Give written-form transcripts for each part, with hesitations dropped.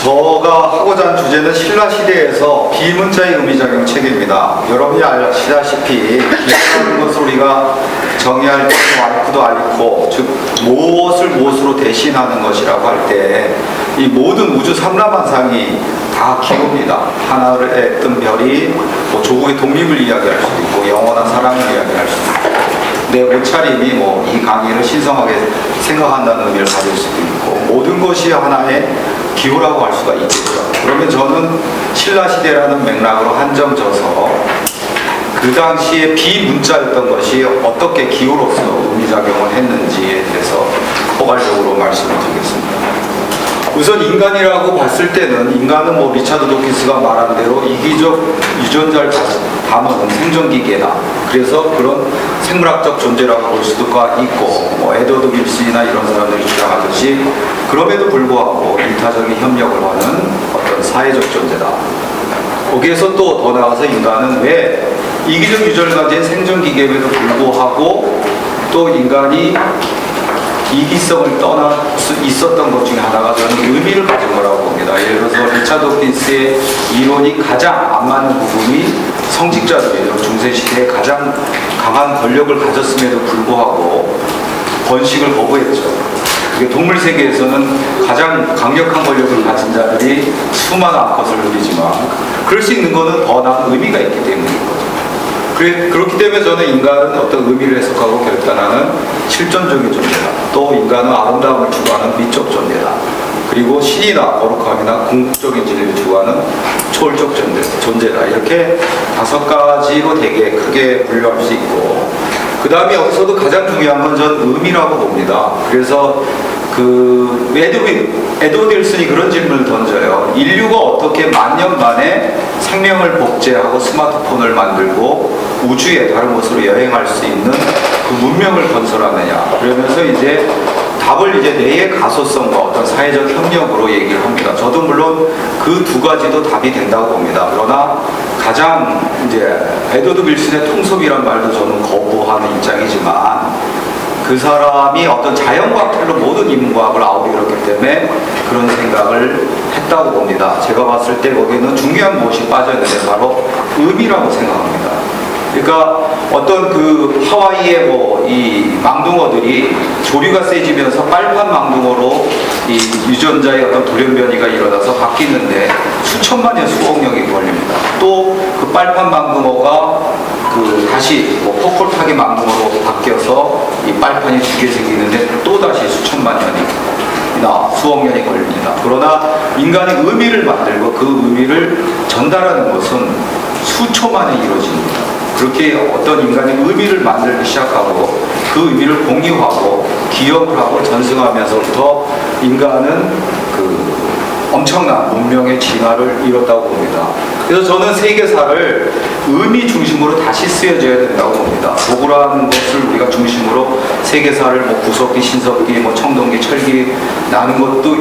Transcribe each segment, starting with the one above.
제가 하고자 하는 주제는 신라 시대에서 비문자의 의미작용 체계입니다. 여러분이 아시다시피 비문이라는 것을 우리가 정의할 때 앓고도 앓고, 즉 무엇을 무엇으로 대신하는 것이라고 할 때 이 모든 우주 삼라만상이 다 기호입니다. 하늘에 뜬 별이 뭐 조국의 독립을 이야기할 수도 있고 영원한 사랑을 이야기할 수도 있고 내 옷차림이 뭐 이 강의를 신성하게 생각한다는 의미를 가질 수도 있고 모든 것이 하나의 기호라고 할 수가 있겠죠. 그러면 저는 신라시대라는 맥락으로 한정져서 그 당시에 비문자였던 것이 어떻게 기호로서 의미작용을 했는지에 대해서 포괄적으로 말씀을 드리겠습니다. 우선 인간이라고 봤을 때는 인간은 뭐 리차드 도킨스가 말한 대로 이기적 유전자를 담은 생존기계다. 그래서 그런 생물학적 존재라고 볼 수가 있고 뭐 에드워드 윌슨이나 이런 사람들이 주장하듯이 그럼에도 불구하고 일타적인 협력을 하는 어떤 사회적 존재다. 거기에서 또 더 나아가서 인간은 왜 이기적 유전을 가진 생존기계임에도 불구하고 또 인간이 이기성을 떠날 수 있었던 것 중에 하나가 저는 의미를 가진 거라고 봅니다. 예를 들어서 리차드 호킨스의 이론이 가장 안 맞는 부분이 성직자들이죠. 중세시대에 가장 강한 권력을 가졌음에도 불구하고 번식을 거부했죠. 그게 동물 세계에서는 가장 강력한 권력을 가진 자들이 수많은 암컷을 누리지만 그럴 수 있는 것은 더 나은 의미가 있기 때문인 거죠. 그렇기 때문에 저는 인간은 어떤 의미를 해석하고 결단하는 실존적인 존재다. 또 인간은 아름다움을 추구하는 미적 존재다. 그리고 신이나 거룩함이나 궁극적인 진리를 추구하는 초월적 존재다. 이렇게 5가지로 되게 크게 분류할 수 있고 그 다음에 여기서도 가장 중요한 건 전 의미라고 봅니다. 그래서 에드워드 윌슨이 그런 질문을 던져요. 인류가 어떻게 10,000년 만에 생명을 복제하고 스마트폰을 만들고 우주에 다른 곳으로 여행할 수 있는 그 문명을 건설하느냐. 그러면서 이제 답을 이제 뇌의 가소성과 어떤 사회적 협력으로 얘기를 합니다. 저도 물론 그 2가지도 답이 된다고 봅니다. 그러나 가장 이제 에드워드 윌슨의 통섭이란 말도 저는 거부하는 입장이지만 그 사람이 어떤 자연과학들로 모든 인문과학을 아우르기 때문에 그런 생각을 했다고 봅니다. 제가 봤을 때 거기에는 중요한 무엇이 빠져있는데 바로 의미라고 생각합니다. 그러니까 어떤 그 하와이의 뭐 이 망둥어들이 조류가 세지면서 빨판 망둥어로 이 유전자의 어떤 돌연변이가 일어나서 바뀌는데 수천만 년 수억 년이 걸립니다. 또 그 빨판 망둥어가 다시 뭐 포콜타기 망둥어로 바뀌어서 이 빨판이 2개 생기는데 또 다시 수천만 년이나 수억 년이 걸립니다. 그러나 인간이 의미를 만들고 그 의미를 전달하는 것은 수초만에 이루어집니다. 그렇게 어떤 인간이 의미를 만들기 시작하고 그 의미를 공유하고 기억을 하고 전승하면서부터 인간은 엄청난 문명의 진화를 이뤘다고 봅니다. 그래서 저는 세계사를 의미 중심으로 다시 쓰여져야 된다고 봅니다. 도구라는 것을 우리가 중심으로 세계사를 뭐 구석기, 신석기, 뭐 청동기, 철기 나는 것도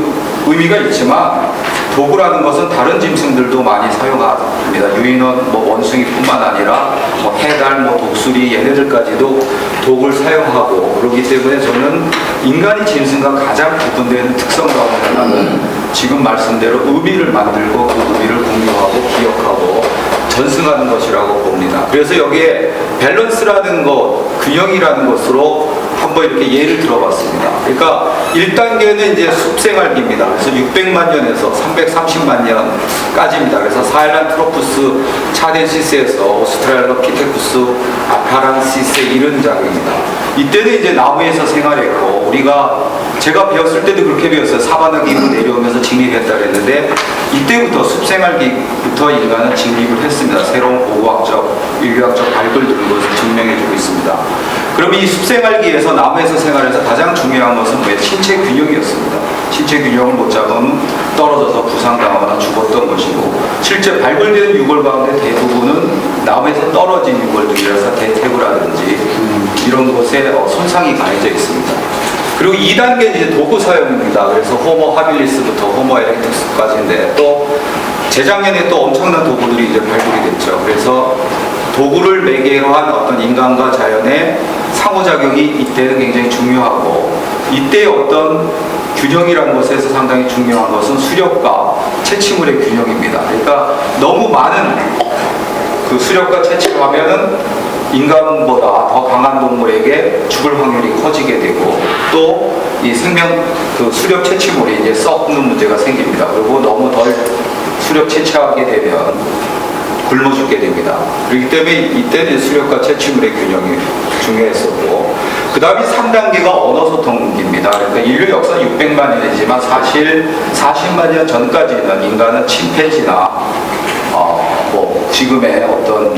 의미가 있지만 도구라는 것은 다른 짐승들도 많이 사용합니다. 유인원, 뭐 원숭이뿐만 아니라 뭐 해달, 뭐 독수리 얘네들까지도 도구를 사용하고 그렇기 때문에 저는 인간이 짐승과 가장 구분되는 특성 가운데 하나는 지금 말씀대로 의미를 만들고 그 의미를 공유하고 기억하고 전승하는 것이라고 봅니다. 그래서 여기에 밸런스라는 것, 균형이라는 것으로 한번 이렇게 예를 들어봤습니다. 그러니까 1단계는 이제 숲생활기입니다. 그래서 600만 년에서 330만 년까지입니다. 그래서 사헬란트로푸스 차덴시스에서 오스트랄로피테쿠스 아파란시스에 이른 작입니다. 이때는 이제 나무에서 생활했고 제가 배웠을 때도 그렇게 배웠어요. 사바나 기후 내려오면서 직립했다 그랬는데 이때부터 숲생활기부터 인간은 직립을 했습니다. 새로운 고고학적, 인류학적 발굴들은 것을 증명해주고 있습니다. 그러면 이 숲생활기에서 나무에서 생활해서 가장 중요한 것은 왜 신체 균형이었습니다. 신체 균형을 못 잡으면 떨어져서 부상당하거나 죽었던 것이고 실제 발굴되는 유골 가운데 대부분은 나무에서 떨어진 유골들이라서 대퇴구라든지 이런 곳에 손상이 가해져 있습니다. 그리고 2단계는 이제 도구 사용입니다. 그래서 호모 하빌리스부터 호모 에렉투스까지인데 또 재작년에 또 엄청난 도구들이 이제 발굴이 됐죠. 그래서 도구를 매개로 한 어떤 인간과 자연의 상호작용이 이때는 굉장히 중요하고 이때의 어떤 균형이라는 것에서 상당히 중요한 것은 수렵과 채취물의 균형입니다. 그러니까 너무 많은 그 수렵과 채취를 하면은 인간보다 더 강한 동물에게 죽을 확률이 커지게 되고 또 이 생명 그 수렵 채취물이 이제 썩는 문제가 생깁니다. 그리고 너무 덜 수렵 채취하게 되면 굶어 죽게 됩니다. 그렇기 때문에 이때는 수렵과 채취물의 균형이 중요했었고, 그 다음이 3단계가 언어소통입니다. 그러니까 인류 역사 600만 년이지만 사실 40만 년 전까지는 인간은 침팬지나 뭐 지금의 어떤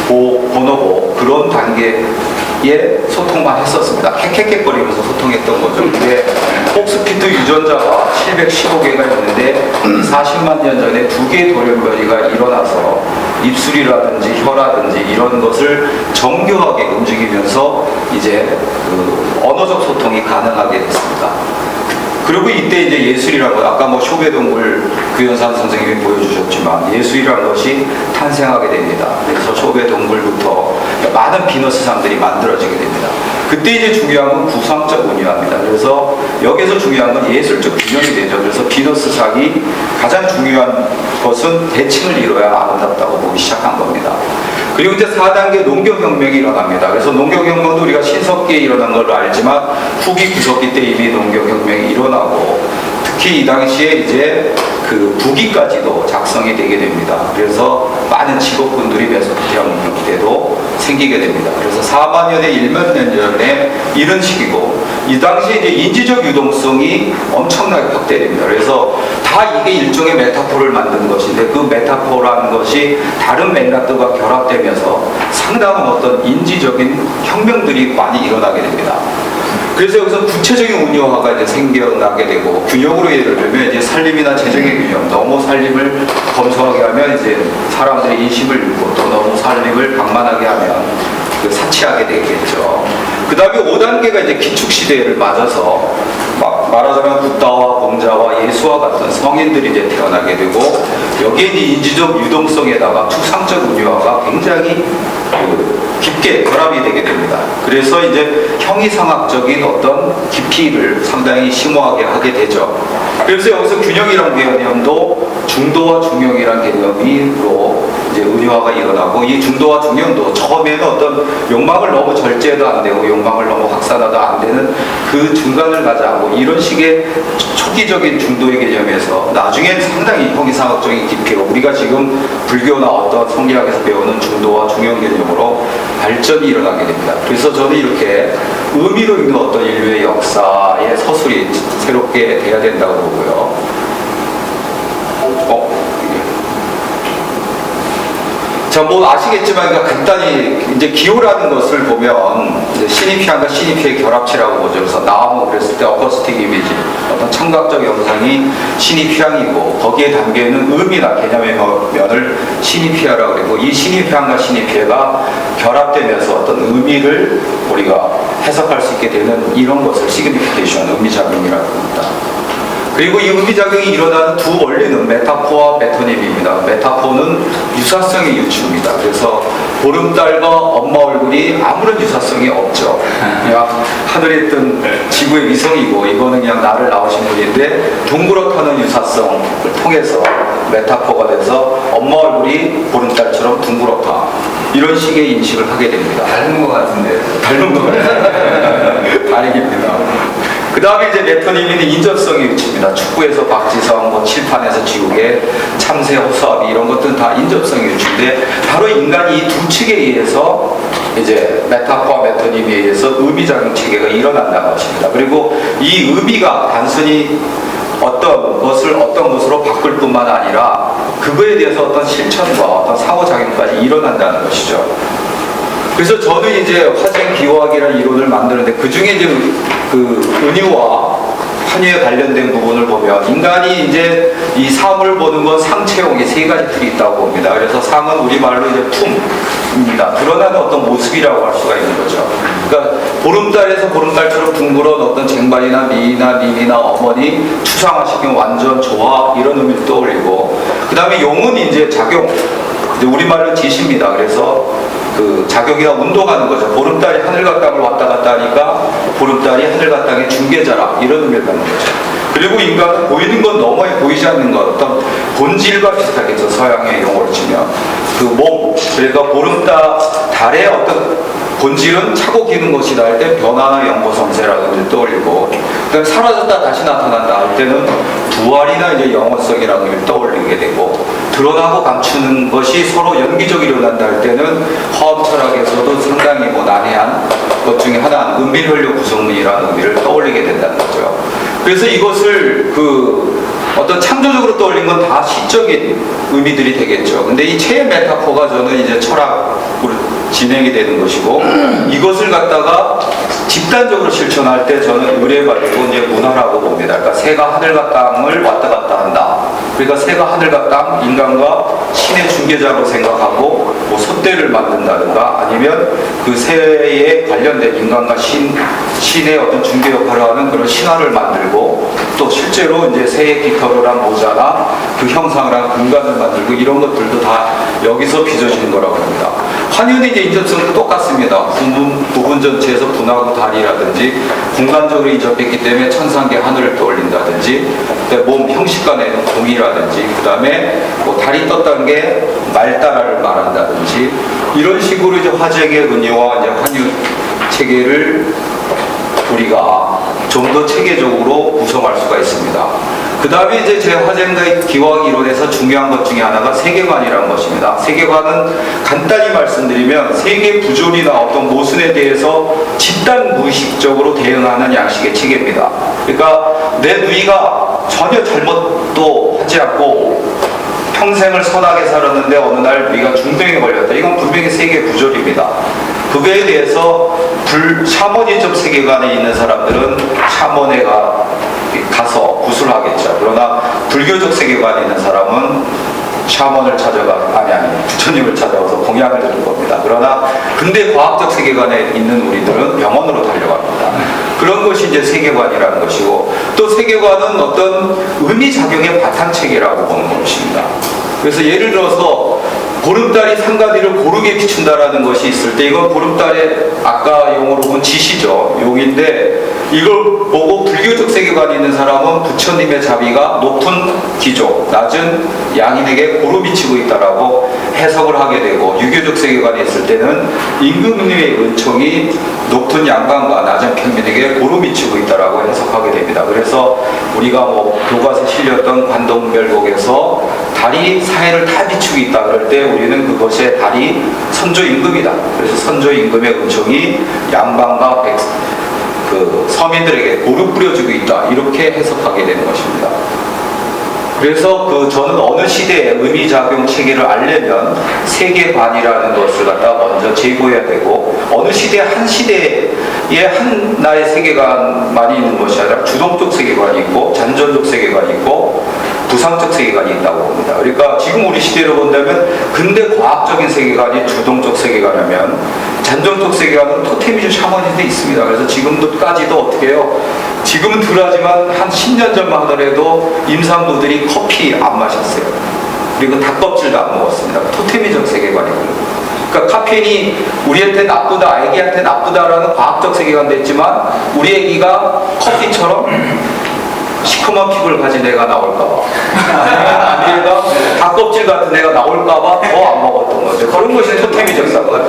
보노보 그런 단계의 소통만 했었습니다. 캑캑거리면서 소통했던 거죠. 근데 폭스피트 유전자가 715개가 있는데 40만 년 전에 2개의 돌연변이가 일어나서 입술이라든지 혀라든지 이런 것을 정교하게 움직이면서 이제 그 언어적 소통이 가능하게 됐습니다. 그리고 이때 이제 예술이라고 아까 뭐 쇼베동굴 구현산 선생님이 보여주셨지만 예술이라는 것이 탄생하게 됩니다. 그래서 쇼베동굴부터 많은 비너스상들이 만들어지게 됩니다. 그때 이제 중요한 건 구상적 운유합니다. 그래서 여기서 중요한 건 예술적 균형이 되죠. 그래서 비너스상이 가장 중요한 것은 대칭을 이뤄야 아름답다고 보기 시작한 겁니다. 그리고 이제 4단계 농경혁명이 일어납니다. 그래서 농경혁명도 우리가 신석기에 일어난 걸로 알지만 후기 구석기 때 이미 농경혁명이 일어나고 특히 이 당시에 이제 그 부기까지도 작성이 되게 됩니다. 그래서 많은 직업군들이 메소포타미아 때도 생기게 됩니다. 그래서 4만 년에 1만 년 전에 이런 시기고 이 당시에 이제 인지적 유동성이 엄청나게 확대됩니다. 그래서 다 이게 일종의 메타포를 만든 것인데 그 메타포라는 것이 다른 맥락들과 결합되면서 상당한 어떤 인지적인 혁명들이 많이 일어나게 됩니다. 그래서 여기서 구체적인 운영화가 이제 생겨나게 되고 균형으로 예를 들면 이제 산림이나 재정의 균형, 너무 산림을 검소하게 하면 이제 사람들의 인심을 잃고 또 너무 산림을 방만하게 하면 그 사치하게 되겠죠. 그 다음에 5단계가 이제 기축시대를 맞아서 말하자면 붓다와 공자와 예수와 같은 성인들이 이제 태어나게 되고 여기에 이제 인지적 유동성에다가 추상적 운유화가 굉장히 깊게 결합이 되게 됩니다. 그래서 이제 형이상학적인 어떤 깊이를 상당히 심오하게 하게 되죠. 그래서 여기서 균형이라는 개념도 중도와 중형이라는 개념으로 이제 운유화가 일어나고 이 중도와 중형도 처음에는 어떤 욕망을 너무 절제해도 안 되고 욕망을 너무 확산해도 안 되는 그 중간을 가자고 이런 식의 초기적인 중도의 개념에서 나중엔 상당히 형이상학적인 깊이로 우리가 지금 불교나 어떤 성리학에서 배우는 중도와 중형 개념으로 발전이 일어나게 됩니다. 그래서 저는 이렇게 의미로 있는 어떤 인류의 역사의 서술이 새롭게 돼야 된다고 보고요. 자, 뭐 아시겠지만 그러니까 간단히 이제 기호라는 것을 보면 이제 시니피안과 시니피의 결합체라고 보죠. 그래서 나무 그랬을 때 어쿠스틱 이미지, 어떤 청각적 영상이 시니피안이고 거기에 담겨 있는 의미나 개념의 면을 시니피아라고 그러고 이 시니피안과 시니피아가 결합되면서 어떤 의미를 우리가 해석할 수 있게 되는 이런 것을 시그니피케이션, 의미작용이라고 합니다. 그리고 이 의미작용이 일어나는 두 원리는 메타포와 메토님입니다. 메타포는 유사성의 유추입니다. 그래서 보름달과 엄마 얼굴이 아무런 유사성이 없죠. 그냥 하늘에 뜬 지구의 위성이고 이거는 그냥 나를 낳으신 분인데 둥그렇다는 유사성을 통해서 메타포가 돼서 엄마 얼굴이 보름달처럼 둥그렇다. 이런 식의 인식을 하게 됩니다. 닮은 것 같은데. 닮은 것 같아요. 다행입니다. 그 다음에 이제 메토님은 인접성의 유치입니다. 축구에서 박지성, 뭐 칠판에서 지우개, 참새, 호수아비 이런 것들은 다 인접성의 유치인데 바로 인간이 이 두 측에 의해서 이제 메타포와 메토님에 의해서 의미작용 체계가 일어난다는 것입니다. 그리고 이 의미가 단순히 어떤 것으로 바꿀 뿐만 아니라 그거에 대해서 어떤 실천과 어떤 상호작용까지 일어난다는 것이죠. 그래서 저는 이제 화생 기호학이라는 이론을 만드는데 그 중에 이제 그 은유와 환유에 관련된 부분을 보면 인간이 이제 이 삶을 보는 건 상체형이 세 가지 틀이 있다고 봅니다. 그래서 상은 우리말로 이제 품입니다. 드러나는 어떤 모습이라고 할 수가 있는 거죠. 그러니까 보름달에서 보름달처럼 둥그런 어떤 쟁반이나 미나 민이나 어머니 추상화시키면 완전 좋아 이런 의미를 떠올리고 그 다음에 용은 이제 작용, 이제 우리말로 지시입니다. 그래서 그 작용이나 운동하는 거죠. 보름달이 하늘과 땅을 왔다 갔다 하니까 보름달이 하늘과 땅의 중개자라, 이런 의미를 갖는 거죠. 그리고 인간은 보이는 건 너머에 보이지 않는 것, 어떤 본질과 비슷하겠죠. 서양의 용어로 치면 그 몸, 그러니까 달의 어떤 본질은 차고 기는 것이다 할 때 변화나 연보성세라든지 떠올리고, 그다음에 사라졌다 다시 나타난다 할 때는 부활이나 이제 영원성이라는 걸 떠올리게 되고, 드러나고 감추는 것이 서로 연기적으로 일어난다 할 때는 화엄 철학에서도 상당히 난해한 것 중에 하나, 은밀현료 구성론이라는 의미를 떠올리게 된다는 거죠. 그래서 이것을 어떤 창조적으로 떠올린 건 다 시적인 의미들이 되겠죠. 근데 이 체의 메타포가 저는 이제 철학으로 진행이 되는 것이고, 이것을 갖다가 집단적으로 실천할 때 저는 의뢰가지고 이제 문화라고 봅니다. 그러니까 새가 하늘과 땅을 왔다 갔다 한다. 그러니까 새가 하늘과 땅, 인간과 신의 중개자로 생각하고 솥대를 만든다든가, 아니면 그 새에 관련된 인간과 신의 어떤 중개 역할을 하는 그런 신화를 만들고, 또 실제로 이제 새의 깃털을 한 모자나 그 형상을 한 금관을 만들고, 이런 것들도 다 여기서 빚어지는 거라고 합니다. 환연의 이제 인접성도 똑같습니다. 부분 전체에서 분하고 달이라든지 공간적으로 인접했기 때문에 천상계 하늘을 떠올린다든지, 몸 형식 간에는 공이라든지, 그 다음에 달이 떴다는 게 말다라를 말한다든지, 이런 식으로 이제 화쟁의 은유와 이제 환유 체계를 우리가 좀 더 체계적으로 구성할 수가 있습니다. 그 다음에 이제 제 화쟁의 기원 이론에서 중요한 것 중에 하나가 세계관이라는 것입니다. 세계관은 간단히 말씀드리면 세계 부존이나 어떤 모순에 대해서 집단 무의식적으로 대응하는 양식의 체계입니다. 그러니까 내 누이가 전혀 잘못도 하지 않고 평생을 선하게 살았는데 어느 날 누이가 중병에 걸렸다. 이건 분명히 세계 부존입니다. 그거에 대해서 샤머니즘 세계관에 있는 사람들은 샤머네 가서 구술하겠죠. 그러나 불교적 세계관에 있는 사람은 샤먼을 부처님을 찾아가서 공양을 드릴 겁니다. 그러나 근대 과학적 세계관에 있는 우리들은 병원으로 달려갑니다. 그런 것이 이제 세계관이라는 것이고, 또 세계관은 어떤 의미작용의 바탕체계라고 보는 것입니다. 그래서 예를 들어서 보름달이 상가디를 고르게 비춘다라는 것이 있을 때, 이건 보름달의 아까 용어로 본 지시죠. 용인데, 이걸 보고 불교적 세계관에 있는 사람은 부처님의 자비가 높은 귀족, 낮은 양인에게 고루 비치고 있다라고 해석을 하게 되고, 유교적 세계관에 있을 때는 임금님의 은총이 높은 양반과 낮은 평민에게 고루 비치고 있다라고 해석하게 됩니다. 그래서 우리가 교과서에 실렸던 관동별곡에서 달이 사해를 다 비추고 있다 그럴 때 우리는 그것의 달이 선조 임금이다. 그래서 선조 임금의 은총이 양반과 서민들에게 고루 뿌려주고 있다. 이렇게 해석하게 되는 것입니다. 그래서 저는 어느 시대의 의미작용 체계를 알려면 세계관이라는 것을 갖다 먼저 제고해야 되고, 어느 한 시대에 하나의 세계관만이 있는 것이 아니라 주동적 세계관이 있고 잔존적 세계관이 있고 부상적 세계관이 있다고 봅니다. 그러니까 지금 우리 시대로 본다면 근대 과학적인 세계관이 주동적 세계관이면, 잔존적 세계관은 토테미즘 샤머니즘도 있습니다. 그래서 지금도까지도 어떻게 해요? 지금은 덜하지만 한 10년 전만 하더라도 임산부들이 커피 안 마셨어요. 그리고 닭껍질도 안 먹었습니다. 토테미적 세계관이거든요. 그러니까 카페인이 우리한테 나쁘다, 아기한테 나쁘다라는 과학적 세계관도 있지만, 우리 아기가 커피처럼 시커먼 피부를 가진 애가 나올까봐, 아니면 얘가 닭껍질 같은 애가 나올까봐 더 안 먹었던 거죠. 그런 것이 토테미적 사건.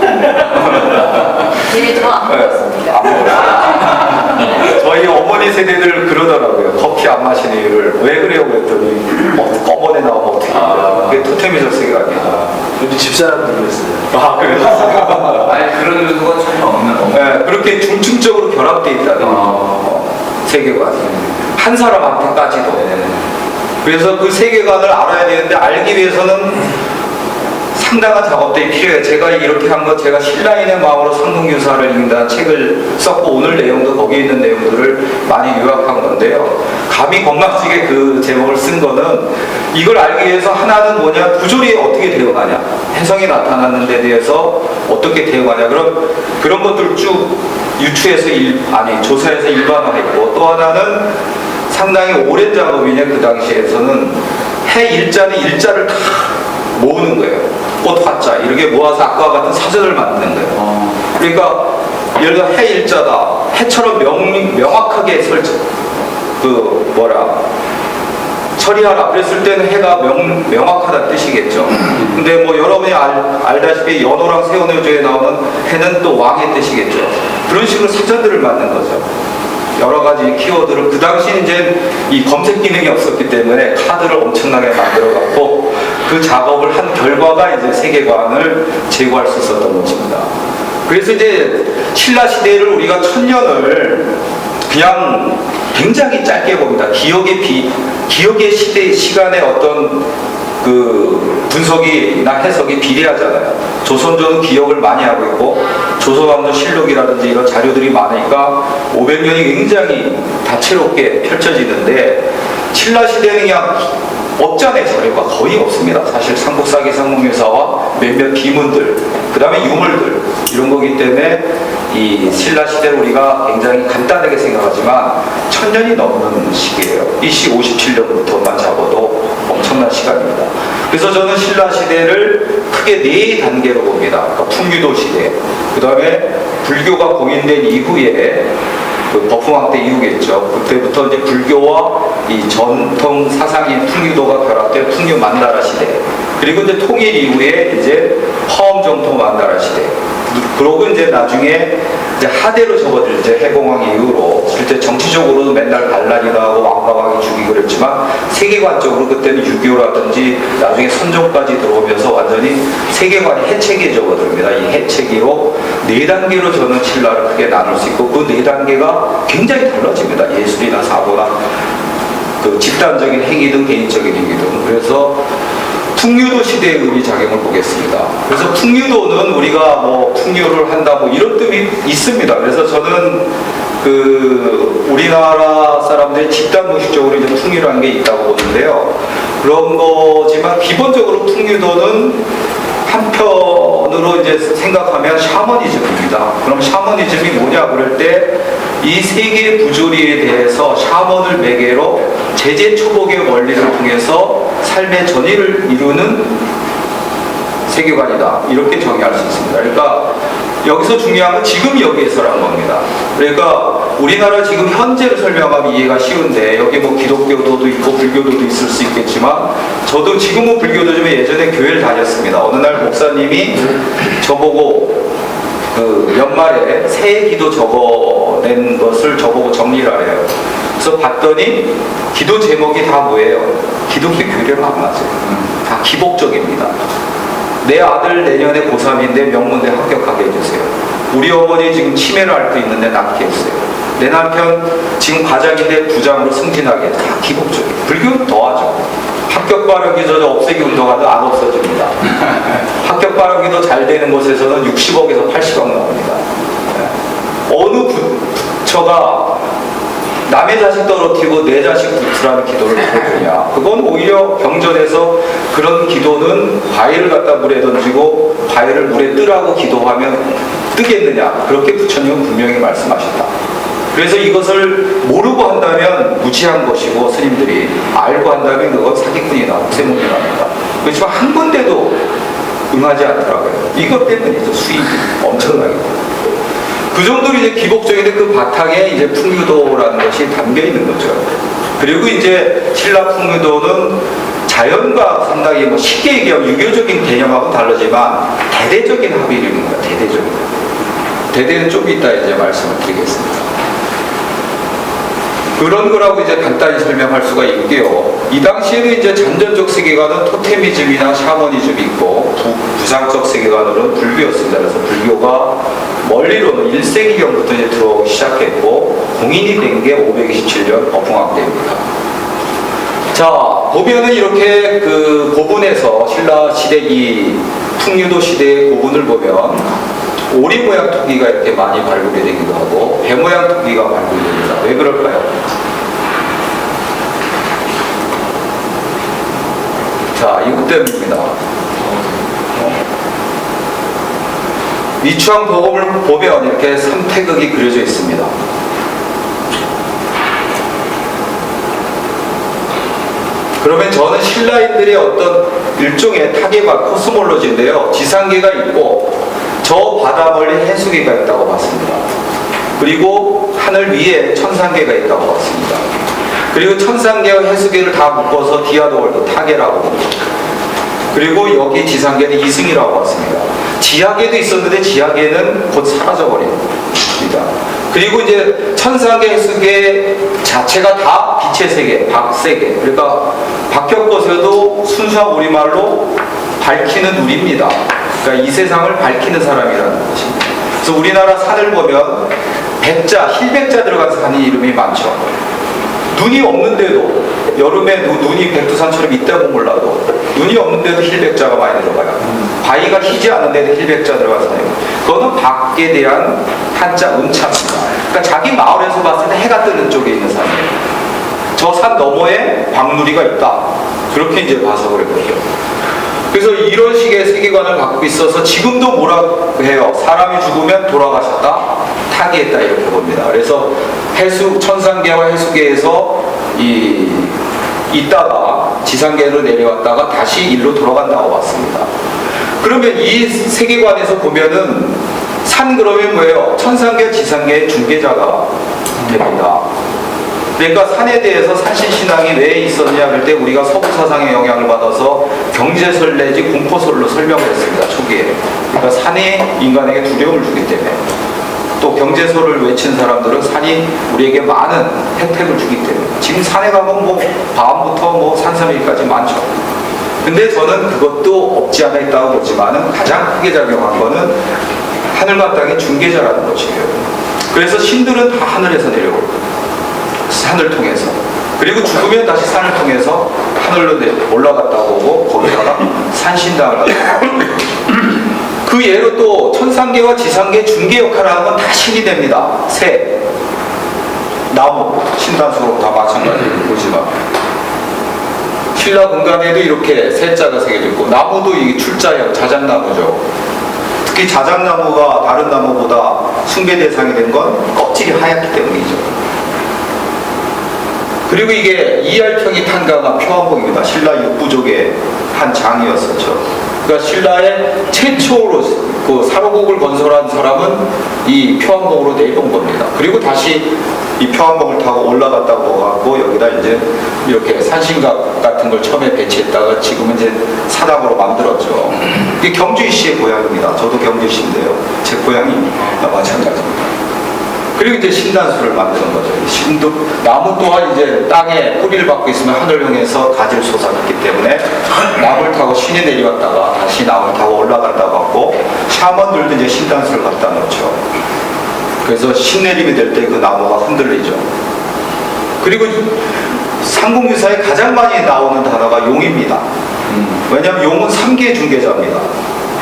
네, 더 안 먹었습니다. 안 먹었어요. 저희 어머니 세대들 그러더라고요. 커피 안 마시는 이유를 왜 그래요? 그랬더니 검은 애 나오면 어떻게 해요? 그게 토테미적 세계관이야. 우리 집사람도 그랬어요. 그랬어요. 아니 그런 요소가 전혀 없는. 네, 그렇게 중층적으로 결합되어 있다는 세계관이. 한 사람한테까지도. 그래서 그 세계관을 알아야 되는데, 알기 위해서는 상당한 작업들이 필요해요. 제가 이렇게 한 것, 제가 신라인의 마음으로 상동유사를 읽는다는 책을 썼고, 오늘 내용도 거기에 있는 내용들을 많이 요약한 건데요. 감히 건방지게 그 제목을 쓴 거는, 이걸 알기 위해서 하나는 뭐냐, 부조리에 어떻게 대응하냐, 혜성이 나타나는 데 대해서 어떻게 대응하냐, 그런 것들을 쭉 유추해서 조사해서 일반화했고, 또 하나는 상당히 오랜 작업이냐, 그 당시에서는 해 일자는 일자를 다 모으는 거예요. 꽃 화자 이렇게 모아서 아까 같은 사전을 만드는 거예요. 그러니까 예를 들어 해일자다. 해처럼 명확하게 처리하라. 그랬을 때는 해가 명확하다는 뜻이겠죠. 근데 뭐 여러분이 알다시피 연호랑 세운호조에 나오는 해는 또 왕의 뜻이겠죠. 그런 식으로 사전들을 만든 거죠. 여러 가지 키워드를 그 당시 이제 이 검색 기능이 없었기 때문에 카드를 엄청나게 만들어 갖고 그 작업을 한 결과가 이제 세계관을 제고할 수 있었던 것입니다. 그래서 이제 신라 시대를 우리가 1000년을 그냥 굉장히 짧게 봅니다. 기억의 시간의 어떤 그 분석이나 해석이 비례하잖아요. 조선조는 기억을 많이 하고 있고 조선왕조 실록이라든지 이런 자료들이 많으니까 500년이 굉장히 다채롭게 펼쳐지는데 신라 시대는 그냥 업장의 자료가 거의 없습니다. 사실 삼국사기 상목유사와 몇몇 비문들, 그 다음에 유물들 이런 거기 때문에 이 신라 시대를 우리가 굉장히 간단하게 생각하지만 1000년이 넘는 시기예요. BC 57년부터만 잡아도 엄청난 시간입니다. 그래서 저는 신라 시대를 크게 4단계로 봅니다. 그러니까 풍유도 시대, 그 다음에 불교가 공인된 이후에 그 버풍왕 때 이후겠죠. 그때부터 이제 불교와 이 전통 사상인 풍유도가 결합된 풍유 만다라 시대. 그리고 이제 통일 이후에 이제 화엄 정토 만다라 시대. 그러고 이제 나중에 이제 하대로 접어들 이제 해공왕 이후로 실제 정치적으로도 맨날 반란이나 하고 왕가왕이 죽이고 그랬지만 세계관적으로 그때는 6.25라든지 나중에 선종까지 들어오면서 완전히 세계관이 해체기에 접어듭니다. 이 해체기로 4단계로 저는 신라를 크게 나눌 수 있고 그 4단계가 굉장히 달라집니다. 예술이나 사고나 그 집단적인 행위든 개인적인 행위든. 그래서 풍유도 시대의 의미작용을 보겠습니다. 그래서 풍유도는 우리가 뭐 풍유를 한다 뭐 이런 뜻이 있습니다. 그래서 저는 그 우리나라 사람들이 집단 무의식적으로 이제 풍유라는 게 있다고 보는데요. 그런 거지만 기본적으로 풍유도는 한편으로 이제 생각하면 샤머니즘입니다. 그럼 샤머니즘이 뭐냐 그럴 때 이 세계 부조리에 대해서 샤먼을 매개로 제재초복의 원리를 통해서 삶의 전의를 이루는 세계관이다. 이렇게 정의할 수 있습니다. 그러니까 여기서 중요한 건 지금 여기에서라는 겁니다. 그러니까 우리나라 지금 현재를 설명하면 이해가 쉬운데 여기 뭐 기독교도도 있고 불교도도 있을 수 있겠지만 저도 지금은 불교도지만 예전에 교회를 다녔습니다. 어느 날 목사님이 저보고 그 연말에 새해 기도 적어낸 것을 저보고 정리를 하래요. 그래서 봤더니 기도 제목이 다 뭐예요? 기독교 교리랑 안 맞아요. 다 기복적입니다. 내 아들 내년에 고3인데 명문대 합격하게 해주세요. 우리 어머니 지금 치매를 앓고 있는데 낫게 해주세요. 내 남편 지금 과장인데 부장으로 승진하게 해주세요. 다 기복적이에요. 불교는 더하죠. 합격 발효기도 없애기 운동하도 안 없어집니다. 합격 발효기도 잘 되는 곳에서는 60억에서 80억 나옵니다. 어느 부처가 남의 자식 떨어뜨리고 내 자식 구출하는 기도를 들어주냐. 그건 오히려 경전에서 그런 기도는 바위를 갖다 물에 던지고 바위를 물에 뜨라고 기도하면 뜨겠느냐. 그렇게 부처님은 분명히 말씀하셨다. 그래서 이것을 모르고 한다면 무지한 것이고 스님들이 알고 한다면 그건 사기꾼이다. 세문이랍니다. 그렇지만 한 군데도 응하지 않더라고요. 이것 때문이죠. 수익이 엄청나게. 그 정도로 이제 기복적인데 그 바탕에 이제 풍유도라는 것이 담겨 있는 거죠. 그리고 이제 신라 풍유도는 자연과 상당히 뭐 쉽게 얘기하면 유교적인 개념하고 다르지만 대대적인 합의입니다. 대대적인. 대대는 좀 이따 이제 말씀을 드리겠습니다. 그런 거라고 이제 간단히 설명할 수가 있고요. 이 당시에는 이제 잔존적 세계관은 토테미즘이나 샤머니즘이 있고 부상적 세계관으로는 불교였습니다. 그래서 불교가 멀리로는 1세기경부터 이제 들어오기 시작했고 공인이 된 게 527년 버풍왕 때입니다. 자, 보면은 이렇게 그 고분에서 신라 시대 이 풍유도 시대의 고분을 보면 오리 모양 토기가 이렇게 많이 발굴이 되기도 하고 배 모양 토기가 발굴됩니다. 왜 그럴까요? 자, 이것 때문입니다. 위추왕 도검을 보면 이렇게 삼태극이 그려져 있습니다. 그러면 저는 신라인들의 어떤 일종의 타계가 코스몰로지인데요. 지상계가 있고 저 바다 멀리 해수계가 있다고 봤습니다. 그리고 하늘 위에 천상계가 있다고 봤습니다. 그리고 천상계와 해수계를 다 묶어서 디아도월드 타계라고 봅니다. 그리고 여기 지상계는 이승이라고 봤습니다. 지하계도 있었는데 지하계는 곧 사라져버립니다. 그리고 이제 천상계 해수계 자체가 다 빛의 세계, 박세계. 그러니까 박혁거세도 순수한 우리말로 밝히는 우리입니다. 그러니까 이 세상을 밝히는 사람이라는 것입니다. 그래서 우리나라 산을 보면 백자, 힐백자 들어간 산이 이름이 많죠. 눈이 없는데도 여름에 눈이 백두산처럼 있다고 몰라도 눈이 없는데도 힐백자가 많이 들어가요. 바위가 희지 않은데도 힐백자 들어간 산이에요. 그거는 밖에 대한 한자 음차입니다. 그러니까 자기 마을에서 봤을 때 해가 뜨는 쪽에 있는 산이에요. 저 산 너머에 박누리가 있다. 그렇게 이제 봐서 그랬거든요. 그래서 이런 식의 세계관을 갖고 있어서 지금도 뭐라고 해요? 사람이 죽으면 돌아가셨다, 타계했다 이렇게 봅니다. 그래서 천상계와 해수계에서 있다가 지상계로 내려왔다가 다시 일로 돌아간다고 봤습니다. 그러면 이 세계관에서 보면은 산 그러면 뭐예요? 천상계, 지상계의 중개자가 됩니다. 그러니까 산에 대해서 산신신앙이 왜 있었냐 할 때 우리가 서구사상의 영향을 받아서 경제설 내지 공포설로 설명을 했습니다. 초기에. 그러니까 산이 인간에게 두려움을 주기 때문에. 또 경제설을 외친 사람들은 산이 우리에게 많은 혜택을 주기 때문에. 지금 산에 가면 뭐 밤부터 산삼일까지 많죠. 근데 저는 그것도 없지 않아 있다고 보지만은 가장 크게 작용한 거는 하늘과 땅의 중개자라는 것이에요. 그래서 신들은 다 하늘에서 내려오고 산을 통해서, 그리고 죽으면 다시 산을 통해서 하늘로 올라갔다고 보고 거기다가 산신당을 하고 그 예로 또 천상계와 지상계 중개 역할을 하는 건 다 신이 됩니다. 새, 나무, 신단수로 다 마찬가지로 보지만 신라 공간에도 이렇게 새자가 새겨져 있고 나무도 이게 출자형 자작나무죠. 특히 자작나무가 다른 나무보다 숭배 대상이 된 건 껍질이 하얗기 때문이죠. 그리고 이게 이할평이 탄강한 표한봉입니다. 신라 육부족의 한 장이었었죠. 그러니까 신라의 최초로 그 사로국을 건설한 사람은 이 표한봉으로 내려온 겁니다. 그리고 다시 이 표한봉을 타고 올라갔다고 갖고 여기다 이제 이렇게 산신각 같은 걸 처음에 배치했다가 지금은 이제 사당으로 만들었죠. 이게 경주시의 고향입니다. 저도 경주시인데요. 제 고향이 마찬가지입니다. 그리고 이제 신단수를 만드는 거죠. 신도, 나무 또한 이제 땅에 뿌리를 받고 있으면 하늘을 향해서 가지를 솟았기 때문에 나무를 타고 신이 내려왔다가 다시 나무를 타고 올라간다고 하고 샤먼들도 이제 신단수를 갖다 놓죠. 그래서 신내림이 될 때 그 나무가 흔들리죠. 그리고 삼국유사에 가장 많이 나오는 단어가 용입니다. 왜냐하면 용은 3개 중개자입니다.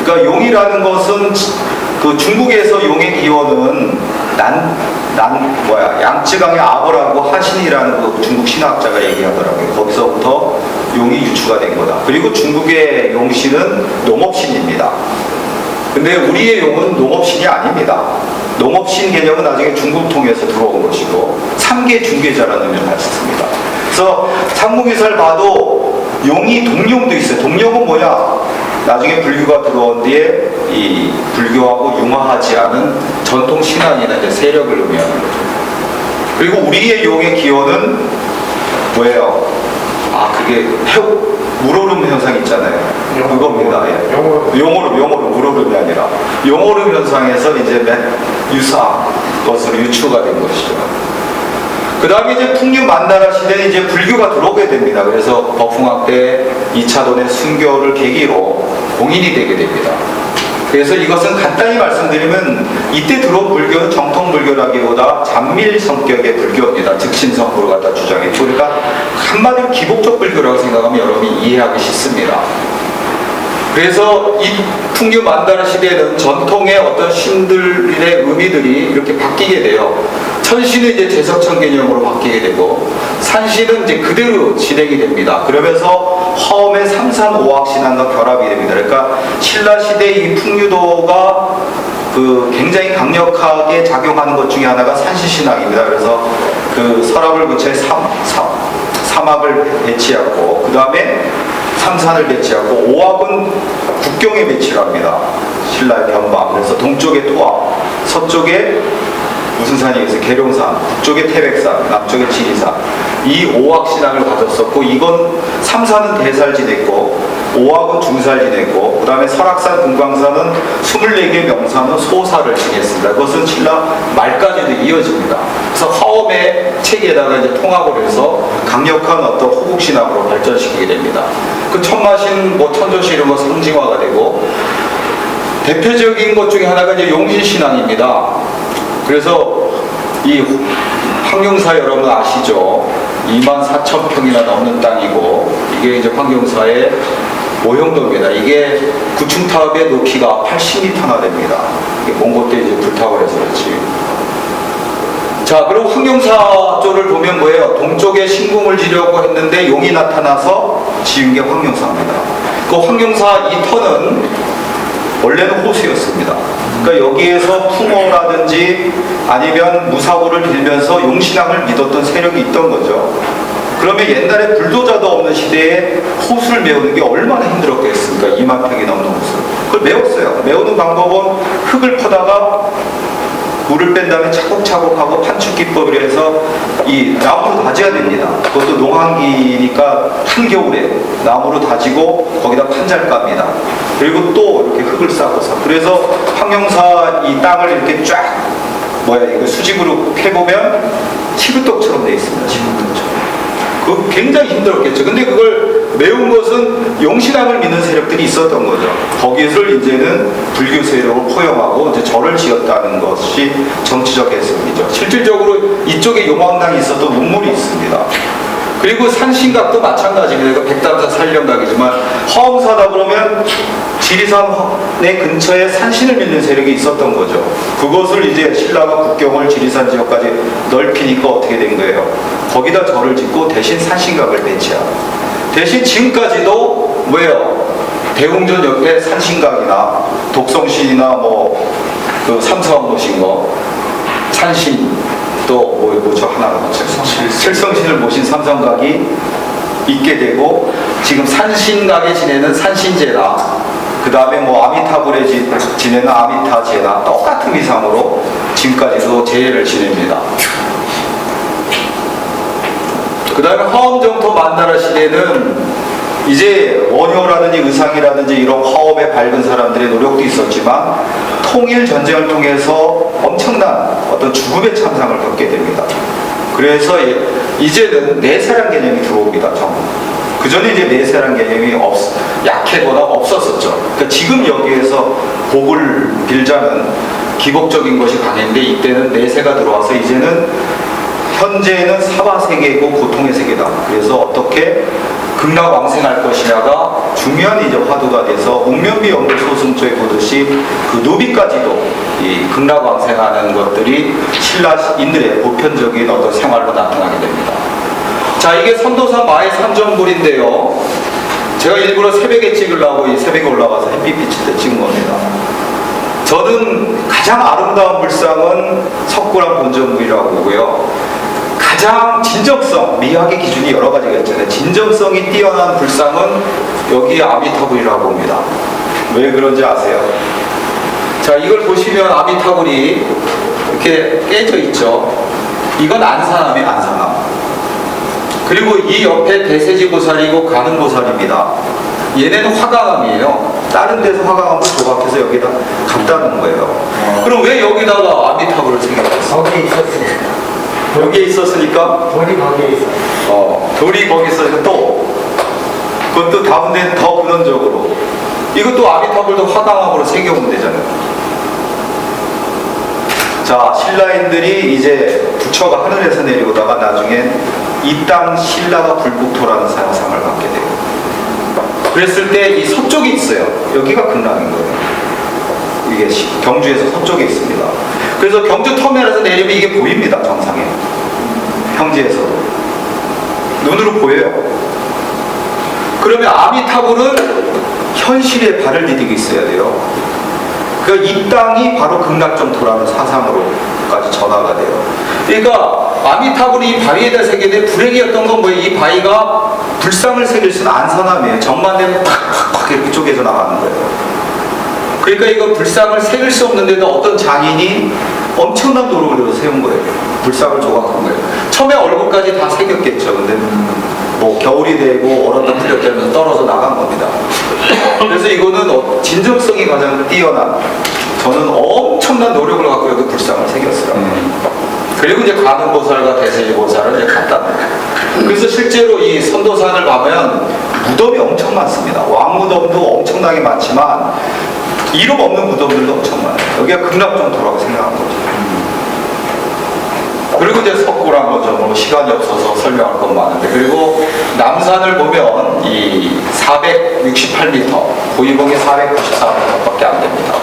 그러니까 용이라는 것은 그 중국에서 용의 기원은 양쯔강의 아버라고 하신이라는 그 중국 신학자가 얘기하더라고요. 거기서부터 용이 유추가 된 거다. 그리고 중국의 용신은 농업신입니다. 근데 우리의 용은 농업신이 아닙니다. 농업신 개념은 나중에 중국 통해서 들어온 것이고 3개 중개자라는 의미를 갖습니다. 그래서 삼국유사를 봐도 용이 동룡도 있어요. 동룡은 뭐야? 나중에 불교가 들어온 뒤에 이 불교하고 융화하지 않은 전통 신앙이나 이제 세력을 의미하는 거죠. 그리고 우리의 용의 기원은 뭐예요? 그게 물오름 현상 있잖아요. 그겁니다. 예. 용오름, 물오름이 아니라 용오름 현상에서 이제 유사 것으로 유추가 된 것이죠. 그 다음에 이제 풍류 만나라 시대에 이제 불교가 들어오게 됩니다. 그래서 법흥학 때 2차돈의 순교를 계기로 공인이 되게 됩니다. 그래서 이것은 간단히 말씀드리면 이때 들어온 불교는 정통 불교라기보다 잔밀 성격의 불교입니다. 즉신성불을 갖다 주장했고, 그러니까 한마디로 기복적 불교라고 생각하면 여러분이 이해하기 쉽습니다. 그래서 이 풍류 만다라 시대에는 전통의 어떤 신들의 의미들이 이렇게 바뀌게 돼요. 천신은 이제 제석천 개념으로 바뀌게 되고 산신은 이제 그대로 진행이 됩니다. 그러면서 화엄의 삼삼오학 신앙과 결합이 됩니다. 그러니까 신라 시대의 이 풍류도가 그 굉장히 강력하게 작용하는 것 중에 하나가 산신신앙입니다. 그래서 그 서랍을 근처에 사막을 배치하고 그 다음에 삼산을 배치하고 5학은 국경에 배치를 합니다. 신라의 변방. 그래서 동쪽에 토압, 서쪽에 무슨 산이 있어요? 계룡산, 북쪽에 태백산, 남쪽에 지리산. 이 5학 신앙을 가졌었고 이건 삼산은 대살 지냈고 5학은 중살 지냈고 그 다음에 설악산, 금강산은 24개 명산은 소사를 지냈습니다. 그것은 신라 말까지도 이어집니다. 그래서 화엄의 체계에다가 이제 통합을 해서 강력한 어떤 호국 신앙으로 발전시키게 됩니다. 그 천마신, 뭐 천조신 이런 거 상징화가 되고 대표적인 것 중에 하나가 이제 용신 신앙입니다. 그래서 이 황룡사 여러분 아시죠? 24,000평이나 넘는 땅이고 이게 이제 황룡사의 모형도입니다. 이게 구층탑의 높이가 80m나 됩니다. 이게 몽고 때 이제 불탑을 해서 그렇지. 자, 그리고 황룡사 쪽을 보면 뭐예요? 동쪽에 신궁을 지려고 했는데 용이 나타나서 지은 게 황룡사입니다. 그 황룡사 이 터는 원래는 호수였습니다. 그러니까 여기에서 풍어라든지 아니면 무사고를 빌면서 용신왕을 믿었던 세력이 있던 거죠. 그러면 옛날에 불도저도 없는 시대에 호수를 메우는 게 얼마나 힘들었겠습니까? 2만 평이 넘는 호수. 그걸 메웠어요. 메우는 방법은 흙을 퍼다가 물을 뺀 다음에 차곡차곡 하고 판축 기법을 해서 이 나무로 다져야 됩니다. 그것도 농한기니까 한겨울에 나무로 다지고 거기다 판잘 깝니다. 그리고 또 이렇게 흙을 쌓고서 그래서 황룡사 이 땅을 이렇게 쫙 이거 수직으로 해보면 치부떡처럼 되어 있습니다. 치부떡처럼. 그 굉장히 힘들었겠죠. 근데 그걸 메운 것은 용신왕을 믿는 세력들이 있었던 거죠. 거기를 이제는 불교 세력을 포용하고 이제 절을 지었다는 것이 정치적 해석이죠. 실질적으로 이쪽에 용왕당이 있어도 문물이 있습니다. 그리고 산신각도 마찬가지입니다. 이거 백담사 산령각이지만 화엄사다 그러면 지리산의 근처에 산신을 믿는 세력이 있었던 거죠. 그것을 이제 신라가 국경을 지리산 지역까지 넓히니까 어떻게 된 거예요? 거기다 절을 짓고 대신 산신각을 배치하고 대신 지금까지도 뭐예요? 대웅전 옆에 산신각이나 독성신이나 그 삼성 모신 거 산신 또 뭐죠 하나 칠성신을 모신 삼성각이 있게 되고 지금 산신각에 지내는 산신제나 그 다음에 아미타불에 지내는 아미타제나 똑같은 위상으로 지금까지도 제를 지냅니다. 그 다음에 화엄정토 만나라 시대는 이제 원효라든지 의상이라든지 이런 화엄에 밝은 사람들의 노력도 있었지만 통일 전쟁을 통해서 엄청난 어떤 죽음의 참상을 겪게 됩니다. 그래서 이제는 내세란 개념이 들어옵니다. 그 전에 이제 내세란 개념이 약해거나 없었었죠. 그러니까 지금 여기에서 복을 빌자는 기복적인 것이 강했는데 이때는 내세가 들어와서 이제는 현재는 사바세계고 고통의 세계다. 그래서 어떻게 극락왕생할 것이냐가 중요한 이제 화두가 돼서 웅면비 연불 소승초에 보듯이 그 노비까지도 이 극락왕생하는 것들이 신라인들의 보편적인 어떤 생활로 나타나게 됩니다. 자, 이게 선도산 마의 삼전불인데요. 제가 일부러 새벽에 찍으려고 이 새벽에 올라가서 햇빛 비칠 때 찍은 겁니다. 저는 가장 아름다운 불상은 석굴암 본전불이라고 보고요. 가장 진정성, 미학의 기준이 여러 가지가 있잖아요. 진정성이 뛰어난 불상은 여기 아미타불이라고 봅니다. 왜 그런지 아세요? 자, 이걸 보시면 아미타불이 이렇게 깨져 있죠. 이건 안산암이에요, 안산암. 그리고 이 옆에 대세지보살이고 가는보살입니다. 얘네는 화강암이에요. 다른 데서 화강암을 조각해서 여기다 갖다 놓은 거예요. 그럼 왜 여기다가 아미타불을 생각했어? 거기에 있었어요. 여기에 있었으니까 돌이 거기에 있어요. 돌이 거기 있어서 또 그것도 다른 데는 더 근원적으로 이것도 아미타불도 화강암으로 새겨오면 되잖아요. 자, 신라인들이 이제 부처가 하늘에서 내려오다가 나중에 이 땅 신라가 불국토라는 상을 갖게 돼요. 그랬을 때 이 서쪽에 있어요. 여기가 극락인 거예요. 이게 경주에서 서쪽에 있습니다. 그래서 경주 터미널에서 내리면 이게 보입니다. 정상에. 평지에서도. 눈으로 보여요. 그러면 아미타불은 현실에 발을 디디고 있어야 돼요. 그러니까 이 땅이 바로 극락정토라는 사상으로까지 전화가 돼요. 그러니까 아미타불이 이 바위에다 새기는데 불행이었던 건 뭐예요? 이 바위가 불상을 새길 수는 안선함이에요. 정만 되면 팍팍팍 이렇게 쪼개져 나가는 거예요. 그러니까 이거 불상을 새길 수 없는데도 어떤 장인이 엄청난 노력을 해서 세운 거예요. 불상을 조각한 거예요. 처음에 얼굴까지 다 새겼겠죠. 근데 뭐 겨울이 되고 얼었다 풀렸다 하면서 떨어져 나간 겁니다. 그래서 이거는 진정성이 가장 뛰어난, 저는 엄청난 노력을 갖고 여기 불상을 새겼어요. 그리고 이제 관음보살과 대세지보살을 이제 갖다 놔요. 그래서 실제로 이 선도산을 가면 무덤이 엄청 많습니다. 왕무덤도 엄청나게 많지만 이름 없는 무덤들도 엄청 많아요. 여기가 극락정토라고 생각한 거죠. 그리고 이제 석굴한 거죠. 뭐 시간이 없어서 설명할 건 많은데. 그리고 남산을 보면 이 468m, 고위봉이 494m밖에 안 됩니다.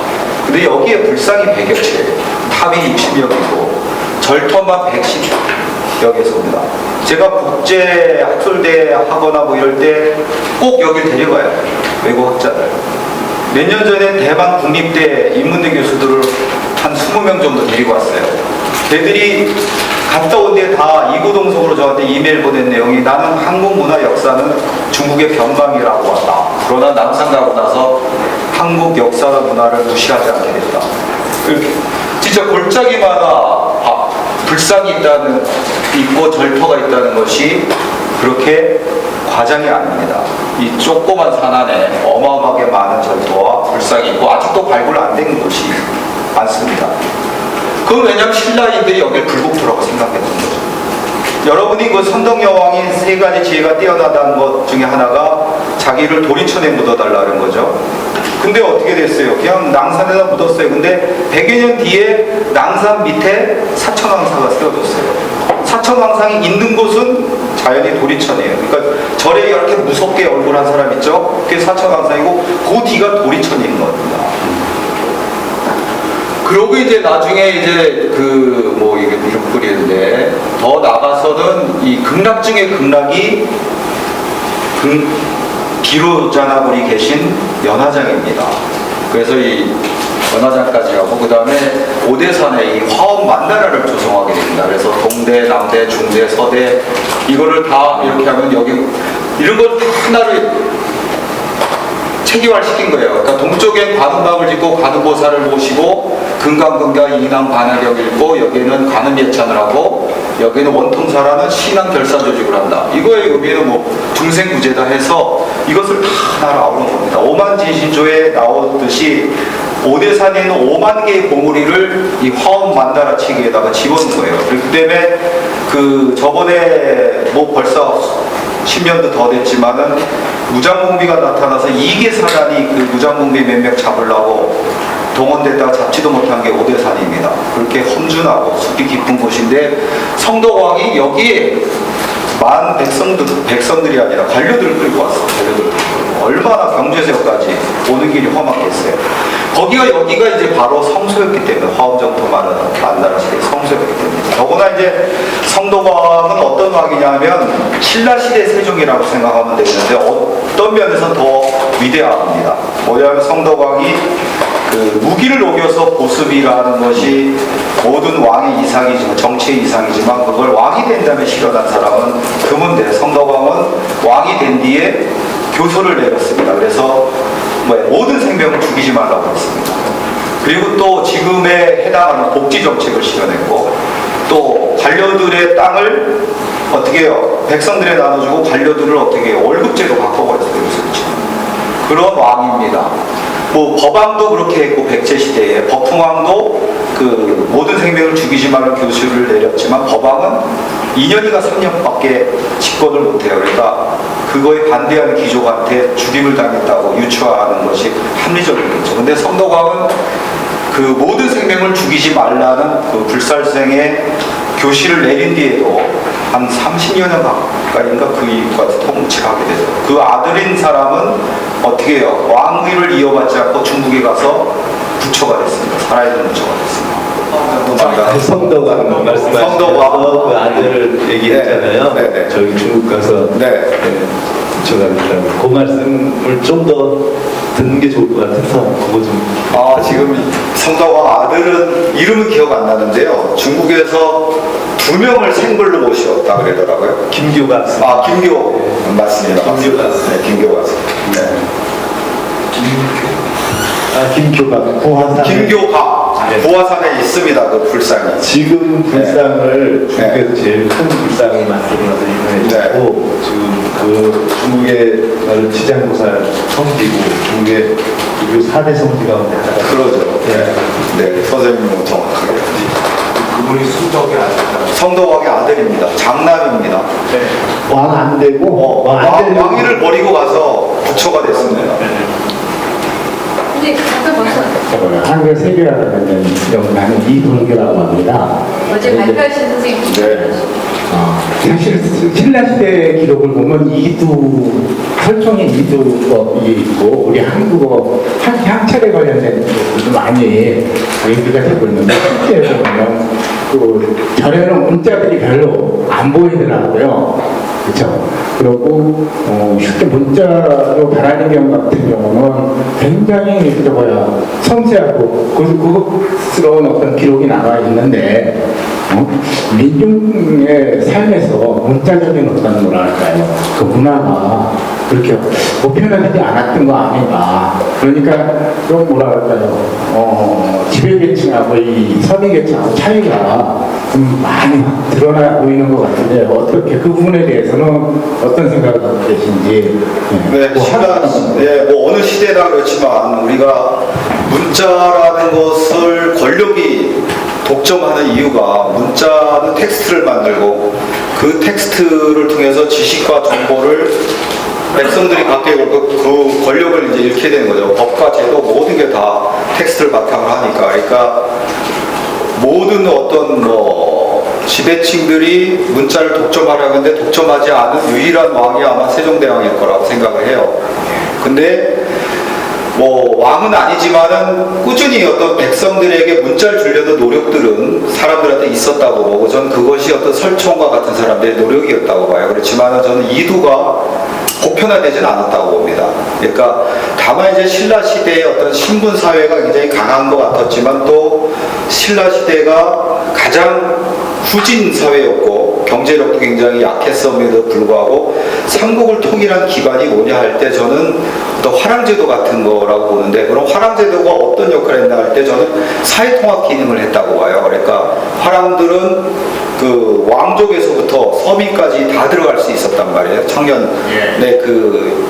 근데 여기에 불상이 100여 채, 탑이 60여 개고 절터만 110여 개 섭니다. 제가 국제 학술대 하거나 뭐 이럴 때 꼭 여길 데려가요. 외국 학자들. 몇 년 전에 대만 국립대 인문대 교수들을 한 20명 정도 데리고 왔어요. 걔들이 갔다 온 뒤에 다 이구동성으로 저한테 이메일 보낸 내용이 나는 한국 문화 역사는 중국의 변방이라고 한다. 그러나 남산 가고 나서 한국 역사나 문화를 무시하지 않게 됐다. 이렇게 진짜 골짜기마다 불상이 있고 절터가 있다는 것이 그렇게 과장이 아닙니다. 이 조그만 산 안에 어마어마하게 많은 절터와 불상이 있고 아직도 발굴 안 된 곳이 많습니다. 그건 왜냐하면 신라인들이 여기를 불국토라고 생각했던 거죠. 여러분이 그 선덕여왕이 세 가지 지혜가 뛰어나다는 것 중에 하나가 자기를 도리천에 묻어달라는 거죠. 근데 어떻게 됐어요? 그냥 낭산에다 묻었어요. 근데 100여 년 뒤에 낭산 밑에 사천왕사가 세워졌어요. 사천왕상이 있는 곳은 자연히 도리천이에요. 그러니까 절에 이렇게 무섭게 얼굴한 사람 있죠? 그게 사천왕상이고 그 뒤가 도리천인 겁니다. 그러고 이제 나중에 이제 그 뭐 이게 이름 뿌리는데 더 나가서는 이 극락 중의 극락이 비로자나불이 계신 연화장입니다. 그래서 이 연화장까지 가고 그 다음에 오대산에 이 화엄 만다라를 조성하게 됩니다. 그래서 동대, 남대, 중대, 서대 이거를 다 이렇게 하면 여기 이런 걸 다 하나를 체계화시킨 거예요. 그러니까 동쪽엔 관음방을 짓고 관음보살을 모시고 금강근가 인왕 반야경 읽고 여기는 관음예찬을 하고 여기는 원통사라는 신앙 결산 조직을 한다. 이거의 의미는 뭐 중생구제다 해서 이것을 다 하나로 아우른 겁니다. 오만진신조에 나오듯이 오대산에 있는 5만 개의 봉우리를 이 화엄 만다라 체계에다가 집어넣은 거예요. 그렇기 때문에 그 저번에 뭐 벌써 10년도 더 됐지만은 무장공비가 나타나서 이계사단이 그 무장공비 몇 명 잡으려고 동원됐다가 잡지도 못한 게 오대산입니다. 그렇게 험준하고 숲이 깊은 곳인데 성덕왕이 여기에 만 백성들이 아니라 관료들을 끌고 왔어요. 관료들을 얼마나 경제세역까지 오는 길이 험악했어요. 여기가 이제 바로 성소였기 때문에 화엄정토 만다라 시대의 성소였기 때문에. 더구나 이제 성덕왕은 어떤 왕이냐면 신라시대 세종이라고 생각하면 되는데 어떤 면에서 더 위대합니다. 뭐냐면 성덕왕이 그 무기를 녹여서 보습이라는 것이 모든 왕의 이상이지만 정치의 이상이지만 그걸 왕이 된 다음에 실현한 사람은 드문데 성덕왕은 왕이 된 뒤에 교서를 내렸습니다. 그래서 모든 생명을 죽이지 말라고 했습니다. 그리고 또 지금에 해당하는 복지 정책을 실현했고 또 관료들의 땅을 어떻게 해요? 백성들에 나눠주고 관료들을 어떻게 해요? 월급제로 바꿔버렸어요. 그런 왕입니다. 뭐 법왕도 그렇게 했고 백제시대에 법흥왕도 그 모든 생명을 죽이지 말라는 교수를 내렸지만 법왕은 2년인가 3년밖에 집권을 못해요. 그러니까 그거에 반대하는 귀족한테 죽임을 당했다고 유추하는 것이 합리적이겠죠. 근데 성덕왕은 그 모든 생명을 죽이지 말라는 그 불살생의 교시를 내린 뒤에도 한 30여 년 가까이인가 그 이후까지 통치하게 되죠. 그 아들인 사람은 어떻게 해요? 왕위를 이어받지 않고 중국에 가서 부처가 됐습니다. 살아있는 부처가 됐습니다. 성덕왕 말씀하시면서 성덕왕. 그 아들을 얘기했잖아요. 네. 저기 중국 가서 네. 붙여가 된다면 그 말씀을 좀 더 듣는 게 좋을 것 같아서 그거 좀 지금 성덕왕 아들은 이름은 기억 안 나는데요. 중국에서 2명을 생불로 모셨다 그러더라고요. 김교가 김교 맞습니다. 김교 가수. 네, 김교 가수. 네. 김교가 부화산 김교가 네. 부화산에 있습니다. 그 불상이. 지금 불상을 중국에서 제일 큰 불상을 만들어서 유명해졌고 지금 그 중국의 지장보살 성지고 중국의 그 4대 성지 가운데 하나가 그러죠. 네, 선생님은 정확하게. 그분이 순덕의 아들. 성덕왕의 아들입니다. 장남입니다. 왕 안 되고 왕위를 버리고 가서 부처가 됐습니다. 근데 잠깐 벌써 한글 세계화라는 나는 이동규라고 합니다. 어제 발표하신 선생님 네. 사실 신라시대 기록을 보면 이두 설총의 이두법이 있고 우리 한국어 향찰에 관련된 것들도 많이 얘기가 되고 있는데 실제로 보면 그 전에는 문자들이 별로 안 보이더라고요. 그렇죠. 그리고 쉽게 문자로 달하는 경우 같은 경우는 굉장히 섬세하고 고급스러운 어떤 기록이 나와 있는데 민중의 삶에서 문자적인 어떤 뭐랄까요 그 문화가 그렇게 보편화되지 않았던 거 아닌가. 그러니까 좀 뭐랄까요 지배계층하고 이 서민계층하고 차이가 좀 많이 드러나 보이는 것 같은데 어떻게 그 부분에 대해서는 어떤 생각을 갖고 계신지. 네, 뭐 어느 시대나 그렇지만 우리가 문자라는 것을 권력이 독점하는 이유가 문자는 텍스트를 만들고 그 텍스트를 통해서 지식과 정보를 백성들이 갖게 되고 그 권력을 이제 잃게 되는 거죠. 법과 제도 모든 게 다 텍스트를 바탕으로 하니까. 그러니까 모든 어떤 지배층들이 문자를 독점하려고 하는데 독점하지 않은 유일한 왕이 아마 세종대왕일 거라고 생각을 해요. 근데 왕은 아니지만은 꾸준히 어떤 백성들에게 문자를 주려는 노력들은 사람들한테 있었다고 보고 저는 그것이 어떤 설총과 같은 사람들의 노력이었다고 봐요. 그렇지만은 저는 이두가 보편화되진 않았다고 봅니다. 그러니까 다만 이제 신라 시대의 어떤 신분 사회가 굉장히 강한 것 같았지만 또 신라 시대가 가장 후진 사회였고 경제력도 굉장히 약했음에도 불구하고 삼국을 통일한 기반이 뭐냐 할 때 저는 어떤 화랑제도 같은 거라고 보는데 그럼 화랑제도가 어떤 역할을 했나 할 때 저는 사회통합 기능을 했다고 봐요. 그러니까 화랑들은 그 왕족에서부터 서민까지 다 들어갈 수 있었단 말이에요. 청년의 그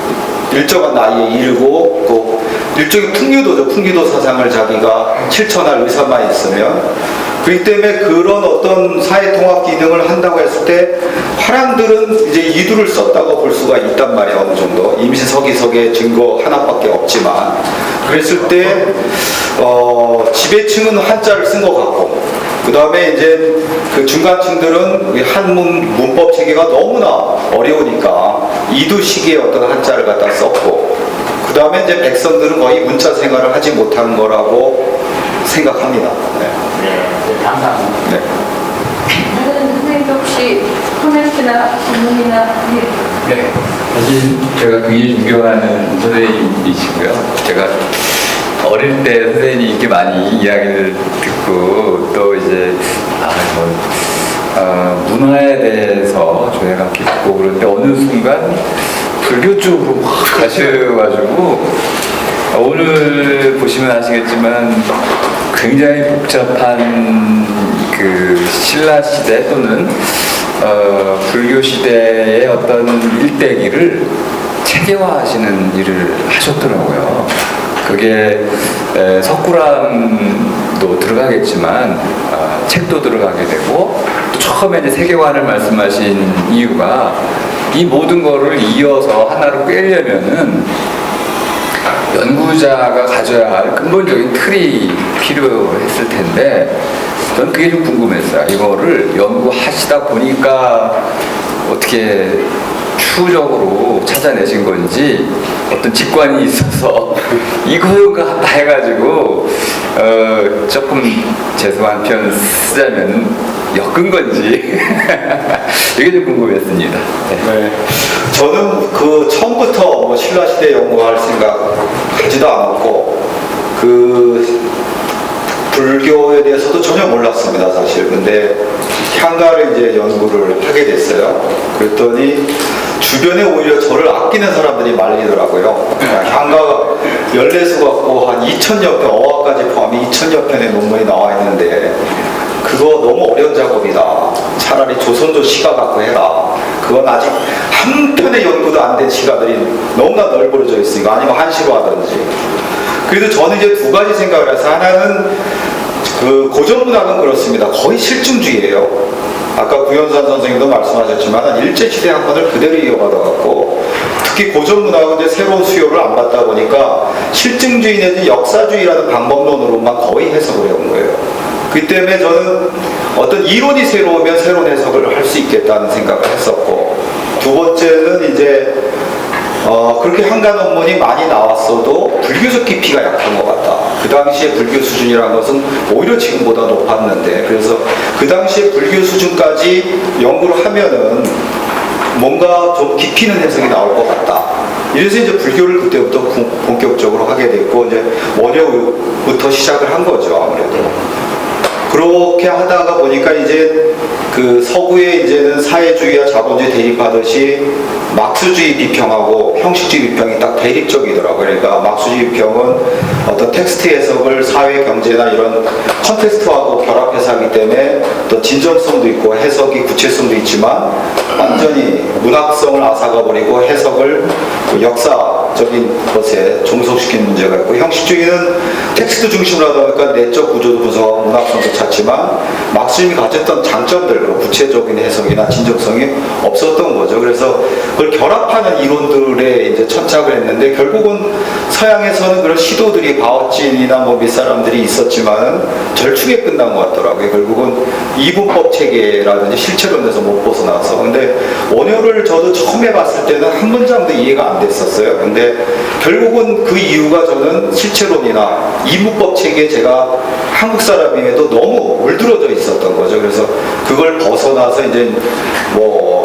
일정한 나이에 이르고 그 일종의 풍류도죠. 풍류도 사상을 자기가 실천할 의사만 있으면 그렇기 때문에 그런 어떤 사회통합 기능을 한다고 했을 때 화랑들은 이제 이두를 썼다고 볼 수가 있단 말이에요. 어느 정도 임시서기석의 증거 하나밖에 없지만 그랬을 때 지배층은 한자를 쓴 것 같고 그 다음에 이제 그 중간층들은 한문 문법 체계가 너무나 어려우니까 이두식의 어떤 한자를 갖다 썼고 그 다음에 이제 백성들은 거의 문자 생활을 하지 못한 거라고 생각합니다. 감사합니다. 네. 다른 선생님도 혹시 코멘트나 질문이나 네. 사실 제가 굉장히 존경하는 선생님이시고요. 제가 어릴 때 선생님이 이렇게 많이 이야기를 듣고 또 이제 문화에 대해서 조예가 깊고 그런데 어느 순간 불교 쪽으로 막 가셔가지고 오늘 보시면 아시겠지만 굉장히 복잡한 그 신라 시대 또는 불교 시대의 어떤 일대기를 체계화하시는 일을 하셨더라고요. 그게 석굴암도 들어가겠지만 책도 들어가게 되고 또 처음에 이제 세계관을 말씀하신 이유가 이 모든 거를 이어서 하나로 꿰려면은 연구자가 가져야 할 근본적인 틀이 필요했을 텐데 저는 그게 좀 궁금했어요. 이거를 연구하시다 보니까 어떻게 추후적으로 찾아내신 건지 어떤 직관이 있어서 이거가 다 해가지고 조금 죄송한 표현을 쓰자면 엮은 건지 이게 좀 궁금했습니다. 네. 저는 그 처음부터 뭐 신라시대 연구할 생각 하지도 않았고 그 불교에 대해서도 전혀 몰랐습니다, 사실. 근데 향가를 이제 연구를 하게 됐어요. 그랬더니 주변에 오히려 저를 아끼는 사람들이 말리더라고요. 향가가 14수 갖고 한 2,000여 편, 어학까지 포함해 2,000여 편의 논문이 나와 있는데 그거 너무 어려운 작업이다. 차라리 조선조 시가 갖고 해라. 그건 아직 한 편의 연구도 안 된 시가들이 너무나 널브러져 있으니까 아니면 한시로 하든지. 그래서 저는 이제 두 가지 생각을 해서 하나는 그 고전문학은 그렇습니다. 거의 실증주의예요. 아까 구현산 선생님도 말씀하셨지만 일제시대 학문을 그대로 이어받아 갖고 특히 고전문학은 이제 새로운 수요를 안 받다 보니까 실증주의 내지 역사주의라는 방법론으로만 거의 해석을 해온 거예요. 그 때문에 저는 어떤 이론이 새로우면 새로운 해석을 할 수 있겠다는 생각을 했었고 두 번째는 이제 그렇게 한가 논문이 많이 나왔어도 불교적 깊이가 약한 것 같다. 그 당시에 불교 수준이라는 것은 오히려 지금보다 높았는데 그래서 그 당시에 불교 수준까지 연구를 하면은 뭔가 좀 깊이 있는 해석이 나올 것 같다. 이래서 이제 불교를 그때부터 본격적으로 하게 됐고 이제 원효부터 시작을 한 거죠, 아무래도. 그렇게 하다가 보니까 이제 그 서구에 이제는 사회주의와 자본주의 대립하듯이 막스주의 비평하고 형식주의 비평이 딱 대립적이더라고요. 그러니까 막스주의 비평은 어떤 텍스트 해석을 사회, 경제나 이런 컨텍스트하고 결합해서 하기 때문에 또 진정성도 있고 해석이 구체성도 있지만 완전히 문학성을 앗아가 버리고 해석을 그 역사적인 것에 종속시키는 문제가 있고 형식주의는 텍스트 중심으로 하다 보니까 내적 구조도 분석하고 문학성도 찾지만 막스주의가 가졌던 장점들 구체적인 해석이나 진정성이 없었던 거죠. 그래서 그걸 결합하는 이론들에 이제 천착을 했는데 결국은 서양에서는 그런 시도들이 바오진이나 뭐 밑사람들이 있었지만은 절충에 끝난 것 같더라고요. 결국은 이분법 체계라든지 실체론에서 못 벗어나서. 근데 원효를 저도 처음에 봤을 때는 한 문장도 이해가 안 됐었어요. 근데 결국은 그 이유가 저는 실체론이나 이분법 체계에 제가 한국 사람임에도 너무 물들어져 있었던 거죠. 그래서 그걸 벗어나서 이제 뭐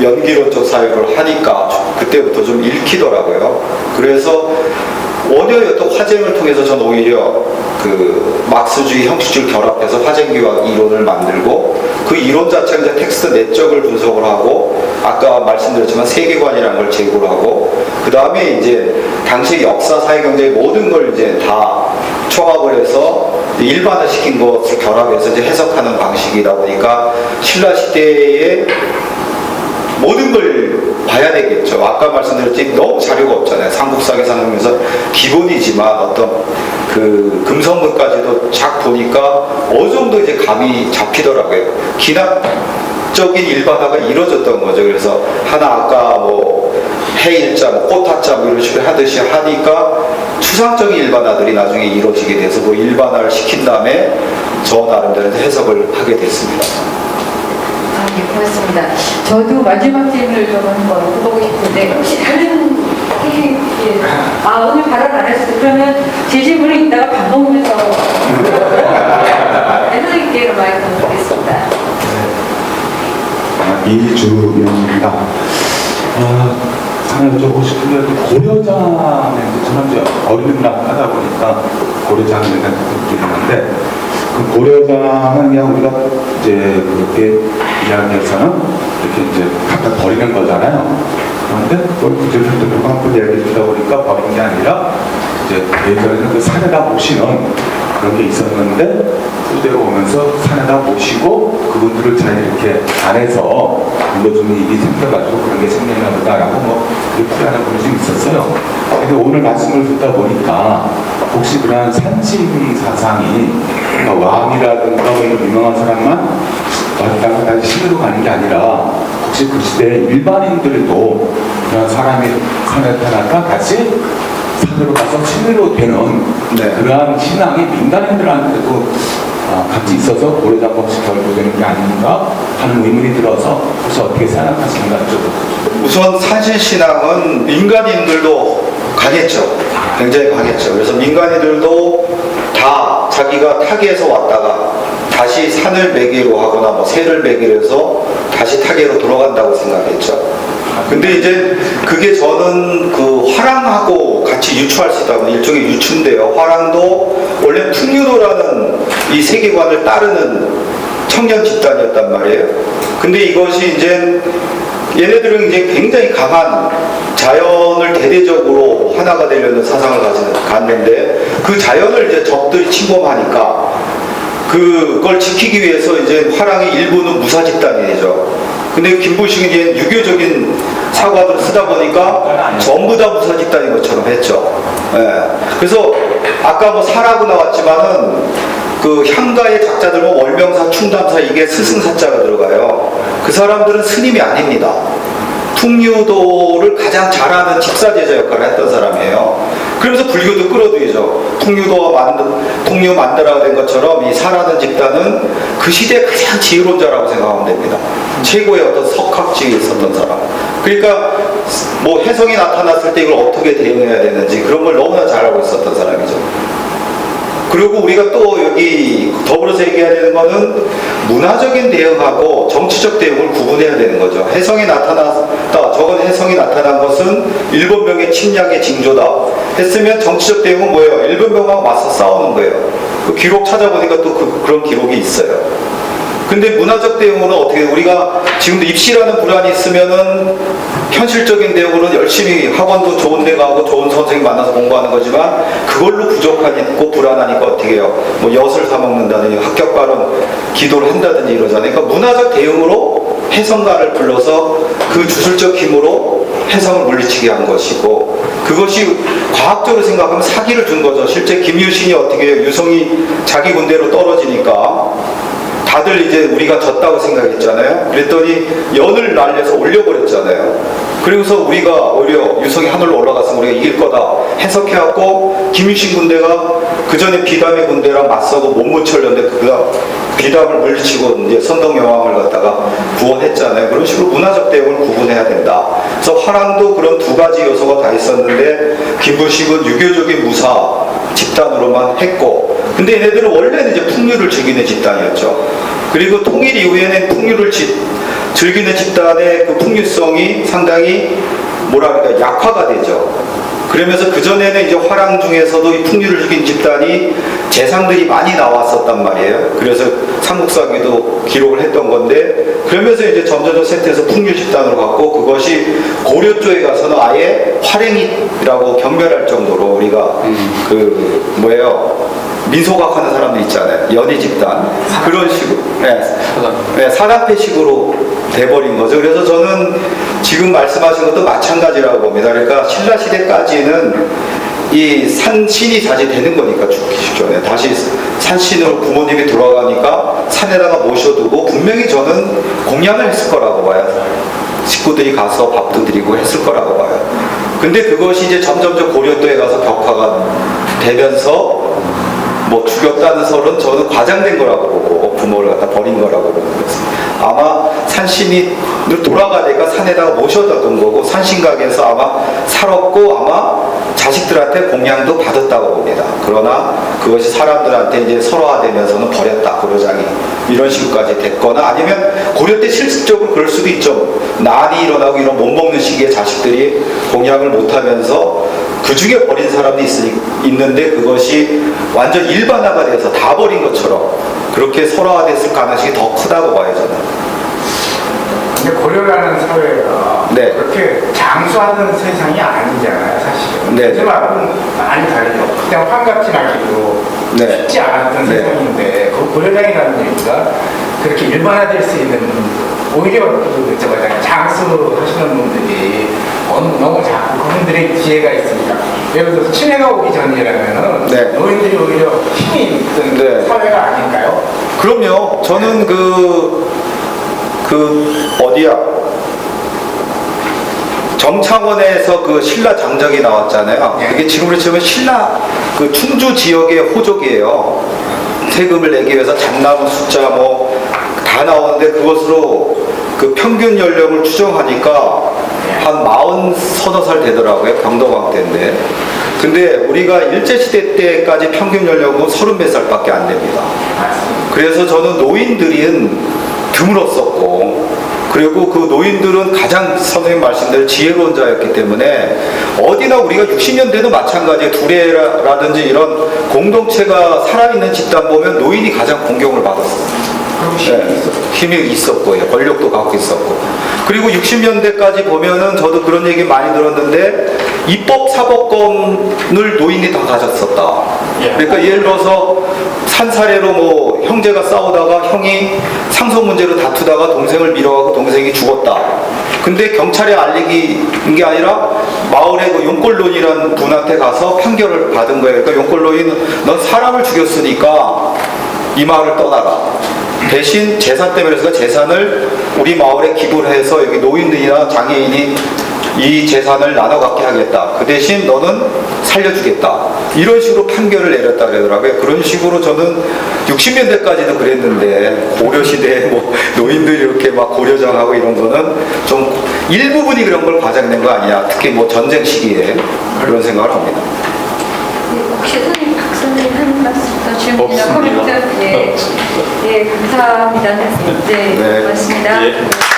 연기론적 사유를 하니까 그때부터 좀 읽히더라고요. 그래서 원효의 어떤 화쟁을 통해서 전 오히려 그 막스주의, 형식주의를 결합해서 화쟁기와 이론을 만들고 그 이론 자체가 이제 텍스트 내적을 분석을 하고 아까 말씀드렸지만 세계관이라는 걸 제고를 하고 그 다음에 이제 당시 역사, 사회, 경제의 모든 걸 이제 다 총합을 해서 일반화시킨 것을 결합해서 이제 해석하는 방식이다 보니까 신라 시대의 모든 걸 봐야 되겠죠. 아까 말씀드렸지 너무 자료가 없잖아요. 삼국사기 상명에서 기본이지만 어떤 그 금성문까지도 쫙 보니까 어느 정도 이제 감이 잡히더라고요. 기납적인 일반화가 이루어졌던 거죠. 그래서 하나 아까 뭐 해일자, 뭐 꽃화자 뭐 이런 식으로 하듯이 하니까 추상적인 일반화들이 나중에 이루어지게 돼서 그 일반화를 시킨 다음에 저 나름대로 해석을 하게 됐습니다. 네, 고맙습니다. 저도 마지막 질문을 좀 한번 해보고 싶은데 혹시 다른 오늘 발언 안 하셨어요. 그러면 제 질문을 이따가 밥 먹으면서 선생님께 마이크 드리겠습니다. 이주영입니다. 하나 여쭤보고 싶은데 고려장에 저는 이제 어린 문학 하다 보니까 고려장에 대한 느낌이 있는데 그 고려장은 그냥 우리가 이제 그렇게 이야기해서는 이렇게 이제 갖다 버리는 거잖아요. 그런데 그걸 구체적으로 누가 한번 이야기해 주다 보니까 버린 게 아니라 이제 예전에는 그 산에다 모시는 그런 게 있었는데 그대로 오면서 산에다 모시고 그분들을 잘 이렇게 안에서 불러주는 일이 생겨가지고 그런 게 생겼나 보다라고 뭐 그렇게 풀이하는 분이 좀 있었어요. 근데 오늘 말씀을 듣다 보니까 혹시 그러한 산칭 사상이 그러니까 왕이라든가 뭐 이런 유명한 사람만 왔다가 다시 신으로 가는 게 아니라 혹시 그 시대 일반인들도 그런 사람이 산에 타다가 다시 산으로 가서 신으로 되는 그러한 신앙이 민간인들한테도 같이 있어서 고려장 법식 결부되는 게 아닌가 하는 의문이 들어서 혹시 어떻게 생각하시는가 좀. 우선 산신신앙은 민간인들도 가겠죠. 굉장히 가겠죠. 그래서 민간인들도 다 자기가 타계에서 왔다가 다시 산을 매개로 하거나 뭐 새를 매개로 해서 다시 타계로 돌아간다고 생각했죠. 근데 이제 그게 저는 그 화랑하고 같이 유추할 수 있다면 일종의 유추인데요. 화랑도 원래 풍류도라는 이 세계관을 따르는 청년 집단이었단 말이에요. 근데 이것이 이제 얘네들은 이제 굉장히 강한 자연을 대대적으로 하나가 되려는 사상을 갖는데 그 자연을 이제 적들이 침범하니까 그걸 지키기 위해서 이제 화랑의 일부는 무사 집단이 되죠. 근데 김부식은 이제 유교적인 사과들을 쓰다 보니까 전부 다 무사 집단인 것처럼 했죠. 예. 그래서 아까 뭐 사라고 나왔지만은 그 향가의 작자들 뭐 월명사, 충담사 이게 스승사자가 들어가요. 그 사람들은 스님이 아닙니다. 풍류도를 가장 잘하는 집사제자 역할을 했던 사람이에요. 그러면서 불교도 끌어들이죠. 풍류 만드라가 된 것처럼 이 사라는 집단은 그 시대의 가장 지혜론자라고 생각하면 됩니다. 최고의 어떤 석학지에 있었던 사람. 그러니까 뭐 혜성이 나타났을 때 이걸 어떻게 대응해야 되는지 그런 걸 너무나 잘 알고 있었던 사람이죠. 그리고 우리가 또 여기 더불어서 얘기해야 되는 거는 문화적인 대응하고 정치적 대응을 구분해야 되는 거죠. 혜성이 나타났다. 저건 혜성이 나타난 것은 일본병의 침략의 징조다. 했으면 정치적 대응은 뭐예요? 일본병하고 맞서 싸우는 거예요. 그 기록 찾아보니까 또 그런 기록이 있어요. 근데 문화적 대응으로는 어떻게 우리가 지금도 입시라는 불안이 있으면은 현실적인 대응으로는 열심히 학원도 좋은 데 가고 좋은 선생님 만나서 공부하는 거지만 그걸로 부족하고 불안하니까 어떻게 해요? 뭐 엿을 사 먹는다든지 합격 발언 기도를 한다든지 이러잖아요. 그러니까 문화적 대응으로 해성가를 불러서 그 주술적 힘으로 해성을 물리치게 한 것이고 그것이 과학적으로 생각하면 사기를 준 거죠. 실제 김유신이 어떻게 해요? 유성이 자기 군대로 떨어지니까 다들 이제 우리가 졌다고 생각했잖아요. 그랬더니 연을 날려서 올려버렸잖아요. 그리고서 우리가 오히려 유성이 하늘로 올라갔으면 우리가 이길 거다 해석해갖고 김유신 군대가 그 전에 비담의 군대랑 맞서고 못 묻혔는데 그가 비담을 물리치고 이제 선덕여왕을 갖다가 구원했잖아요. 그런 식으로 문화적 대응을 구분해야 된다. 그래서 화랑도 그런 두 가지 요소가 다 있었는데 김부식은 유교적인 무사 집단으로만 했고 근데 얘네들은 원래는 이제 풍류를 즐기는 집단이었죠. 그리고 통일 이후에는 풍류를 즐기는 집단의 그 풍류성이 상당히 뭐랄까 약화가 되죠. 그러면서 그전에는 이제 화랑 중에서도 이 풍류를 즐긴 집단이 재상들이 많이 나왔었단 말이에요. 그래서 삼국사기도 기록을 했던 건데 그러면서 이제 점점 세트에서 풍류 집단으로 갔고 그것이 고려 쪽에 가서는 아예 화랭이라고 경멸할 정도로 우리가 그 뭐예요 민소각 하는 사람들 있잖아요. 연희 집단 그런 식으로 사납회식으로 돼버린 거죠. 그래서 저는 지금 말씀하신 것도 마찬가지라고 봅니다. 그러니까 신라 시대까지는 이 산신이 다시 되는 거니까 죽기 직전에 다시 산신으로 부모님이 돌아가니까 산에다가 모셔두고 분명히 저는 공양을 했을 거라고 봐요. 식구들이 가서 밥도 드리고 했을 거라고 봐요. 근데 그것이 이제 점점 고려도에 가서 격화가 되면서 뭐 죽였다는 설은 저는 과장된 거라고 보고 부모를 갖다 버린 거라고 보고 아마 산신이 돌아가니까 산에다가 모셔뒀던 거고 산신각에서 아마 살았고 아마 자식들한테 공양도 받았다고 봅니다. 그러나 그것이 사람들한테 이제 설화되면서는 버렸다 고려장이 이런 식으로까지 됐거나 아니면 고려 때 실질적으로 그럴 수도 있죠. 난이 일어나고 이런 못 먹는 시기에 자식들이 공양을 못하면서 그 중에 버린 사람도 있는데 그것이 완전 일반화가 돼서 다 버린 것처럼 그렇게 설화됐을 가능성이 더 크다고 봐요 저는. 근데 고려라는 사회가 네. 그렇게 장수하는 세상이 아니잖아요 사실은. 네. 하지만 많이 다르죠. 그냥 환갑지나기도 네. 쉽지 않았던 네. 세상인데 그 고려장이라는 얘기가 그렇게 일반화될 수 있는 오히려 그 장수하시는 분들이 너무 작고 그분들의 지혜가 있으니까 예를 들어서 친해가 오기 전이라면은 네. 노인들이 오히려 힘이 있던 네. 사회가 아닐까요? 그럼요. 저는 어디야? 정창원에서 그 신라 장정이 나왔잖아요. 네. 이게 지금으로 치면 신라 그 충주 지역의 호족이에요. 세금을 내기 위해서 잣나무 숫자 뭐 다 나오는데 그것으로 그 평균 연령을 추정하니까 한 40 서너 살 되더라고요. 병덕왕 때인데. 근데 우리가 일제시대 때까지 평균 연령은 30몇 살밖에 안 됩니다. 그래서 저는 노인들은 드물었었고, 그리고 그 노인들은 가장 선생님 말씀대로 지혜로운 자였기 때문에 어디나 우리가 60년대도 마찬가지에 두레라든지 이런 공동체가 살아있는 집단 보면 노인이 가장 공경을 받았어요. 네, 힘이 있었고, 권력도 갖고 있었고. 그리고 60년대까지 보면은 저도 그런 얘기 많이 들었는데 입법 사법권을 노인이 다 가졌었다. 그러니까 예를 들어서 산사례로 뭐 형제가 싸우다가 형이 상속 문제로 다투다가 동생을 밀어가고 동생이 죽었다. 근데 경찰에 알리기인 게 아니라 마을의 그 용골론이라는 분한테 가서 판결을 받은 거예요. 그러니까 용골론은 넌 사람을 죽였으니까 이 마을을 떠나라. 대신 재산 때문에 그래서 재산을 우리 마을에 기부를 해서 여기 노인들이나 장애인이 이 재산을 나눠 갖게 하겠다. 그 대신 너는 살려주겠다. 이런 식으로 판결을 내렸다 그러더라고요. 그런 식으로 저는 60년대까지도 그랬는데 고려시대에 뭐 노인들이 이렇게 막 고려정하고 이런 거는 좀 일부분이 그런 걸 과장된 거 아니냐. 특히 뭐 전쟁 시기에 그런 생각을 합니다. 혹시 선생님, 박선생님 한 말씀 더 질문이나 없습니다. 코멘트? 예, 감사합니다. 네, 네. 고맙습니다. 예.